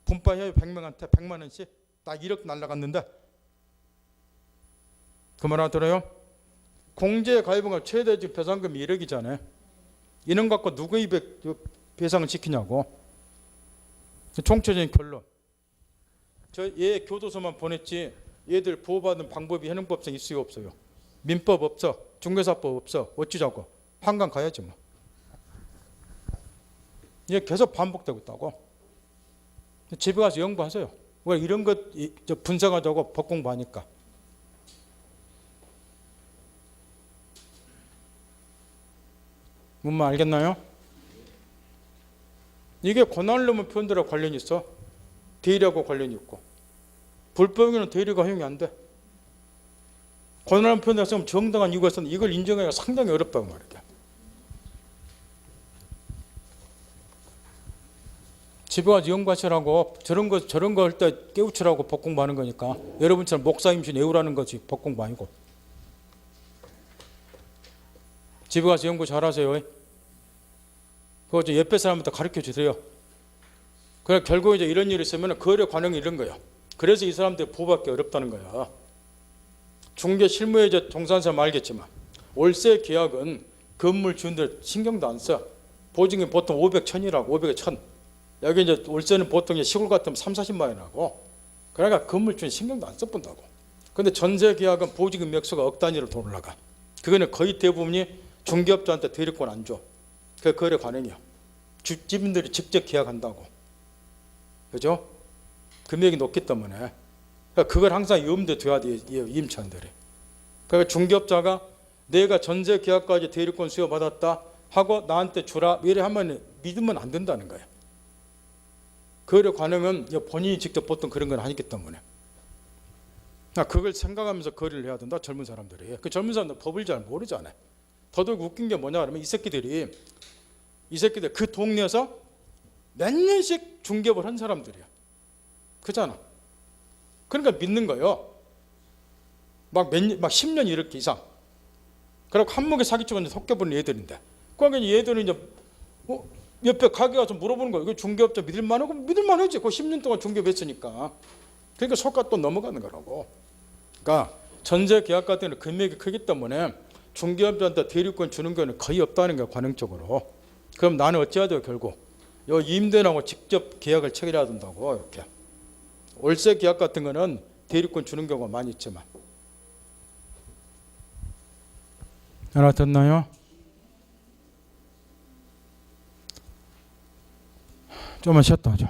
분파해요 100명한테 100만 원씩 딱 1억 날라갔는데 그 말 알아들어요? 공제 가입은 최대 배상금이 1억이잖아요. 이런 갖고 누구 입에 배상을 시키냐고. 총체적인 결론. 얘 교도소만 보냈지 얘들 보호받는 방법이 현행법상 있어요 없어요? 민법 없어, 중개사법 없어, 어찌자고 한강 가야지 뭐. 이게 계속 반복되고 있다고. 집에 가서 연구하세요. 왜 이런 것 분석하자고 법 공부하니까. 뭔 말 알겠나요? 이게 권한을 넘은 표현들하고 관련이 있어. 대리하고 관련이 있고. 불법행위는 대리가 허용이 안 돼. 권한을 표현을 쓰면 정당한 이유가 있었는데 이걸 인정하기가 상당히 어렵다고 말이야. 집에 가서 연구하시라고 저런 거 할 때 깨우치라고 법 공부하는 거니까 여러분처럼 목사 임신 외우라는 거지 법 공부 아니고. 집에 가서 연구 잘하세요. 그거 좀 옆에 사람한테 가르쳐 주세요. 그래 결국 이제 이런 일이 있으면 거래 관행이 이런 거야. 그래서 이 사람들이 보호받기 어렵다는 거야. 중개 실무에 이제 종사한 사람 알겠지만 월세 계약은 건물 주인들 신경도 안 써. 보증이 보통 500, 1000이라고 500에 1000. 여기 이제 월세는 보통 시골 같으면 3, 40만 원하고 그러니까 건물 주인 신경도 안 써본다고. 근데 전세 계약은 보증금 액수가 억 단위로 더 올라가. 그거는 거의 대부분이 중개업자한테 대리권 안 줘. 그게 거래 관행이야. 집주민들이 직접 계약한다고. 그죠? 금액이 높기 때문에. 그러니까 그걸 항상 염두에 둬야 돼, 임차인들이. 그러니까 중개업자가 내가 전세 계약까지 대리권 수여받았다 하고 나한테 주라 이래 하면 믿으면 안 된다는 거야. 거래 관행은 본인이 직접 보통 그런 건 아니기 때문에. 그걸 생각하면서 거래를 해야 된다, 젊은 사람들이. 그 젊은 사람들 법을 잘 모르잖아요. 더더욱 웃긴 게 뭐냐 그러면 이 새끼들 그 동네에서 몇 년씩 중개업을 한 사람들이야. 그잖아. 그러니까 믿는 거예요. 막 10년 이렇게 이상. 그리고 한목에 사기치고 속여보는 얘들인데. 그러니까 얘들은 이제 옆에 가게 가서 물어보는 거예요. 이거 중개업자 믿을만하고 믿을만하지. 그 10년 동안 중개업했으니까. 그러니까 속가 또 넘어가는 거라고. 그러니까 전세 계약 같은 경우는 금액이 크기 때문에 중개업자한테 대리권 주는 거는 거의 없다는 거야, 관행적으로. 그럼 나는 어찌해야 돼요, 결국? 요 임대인하고 직접 계약을 체결해야 된다고, 이렇게. 월세 계약 같은 거는 대리권 주는 경우가 많이 있지만. 알아듣나요? 좀만 쉬었다 하죠.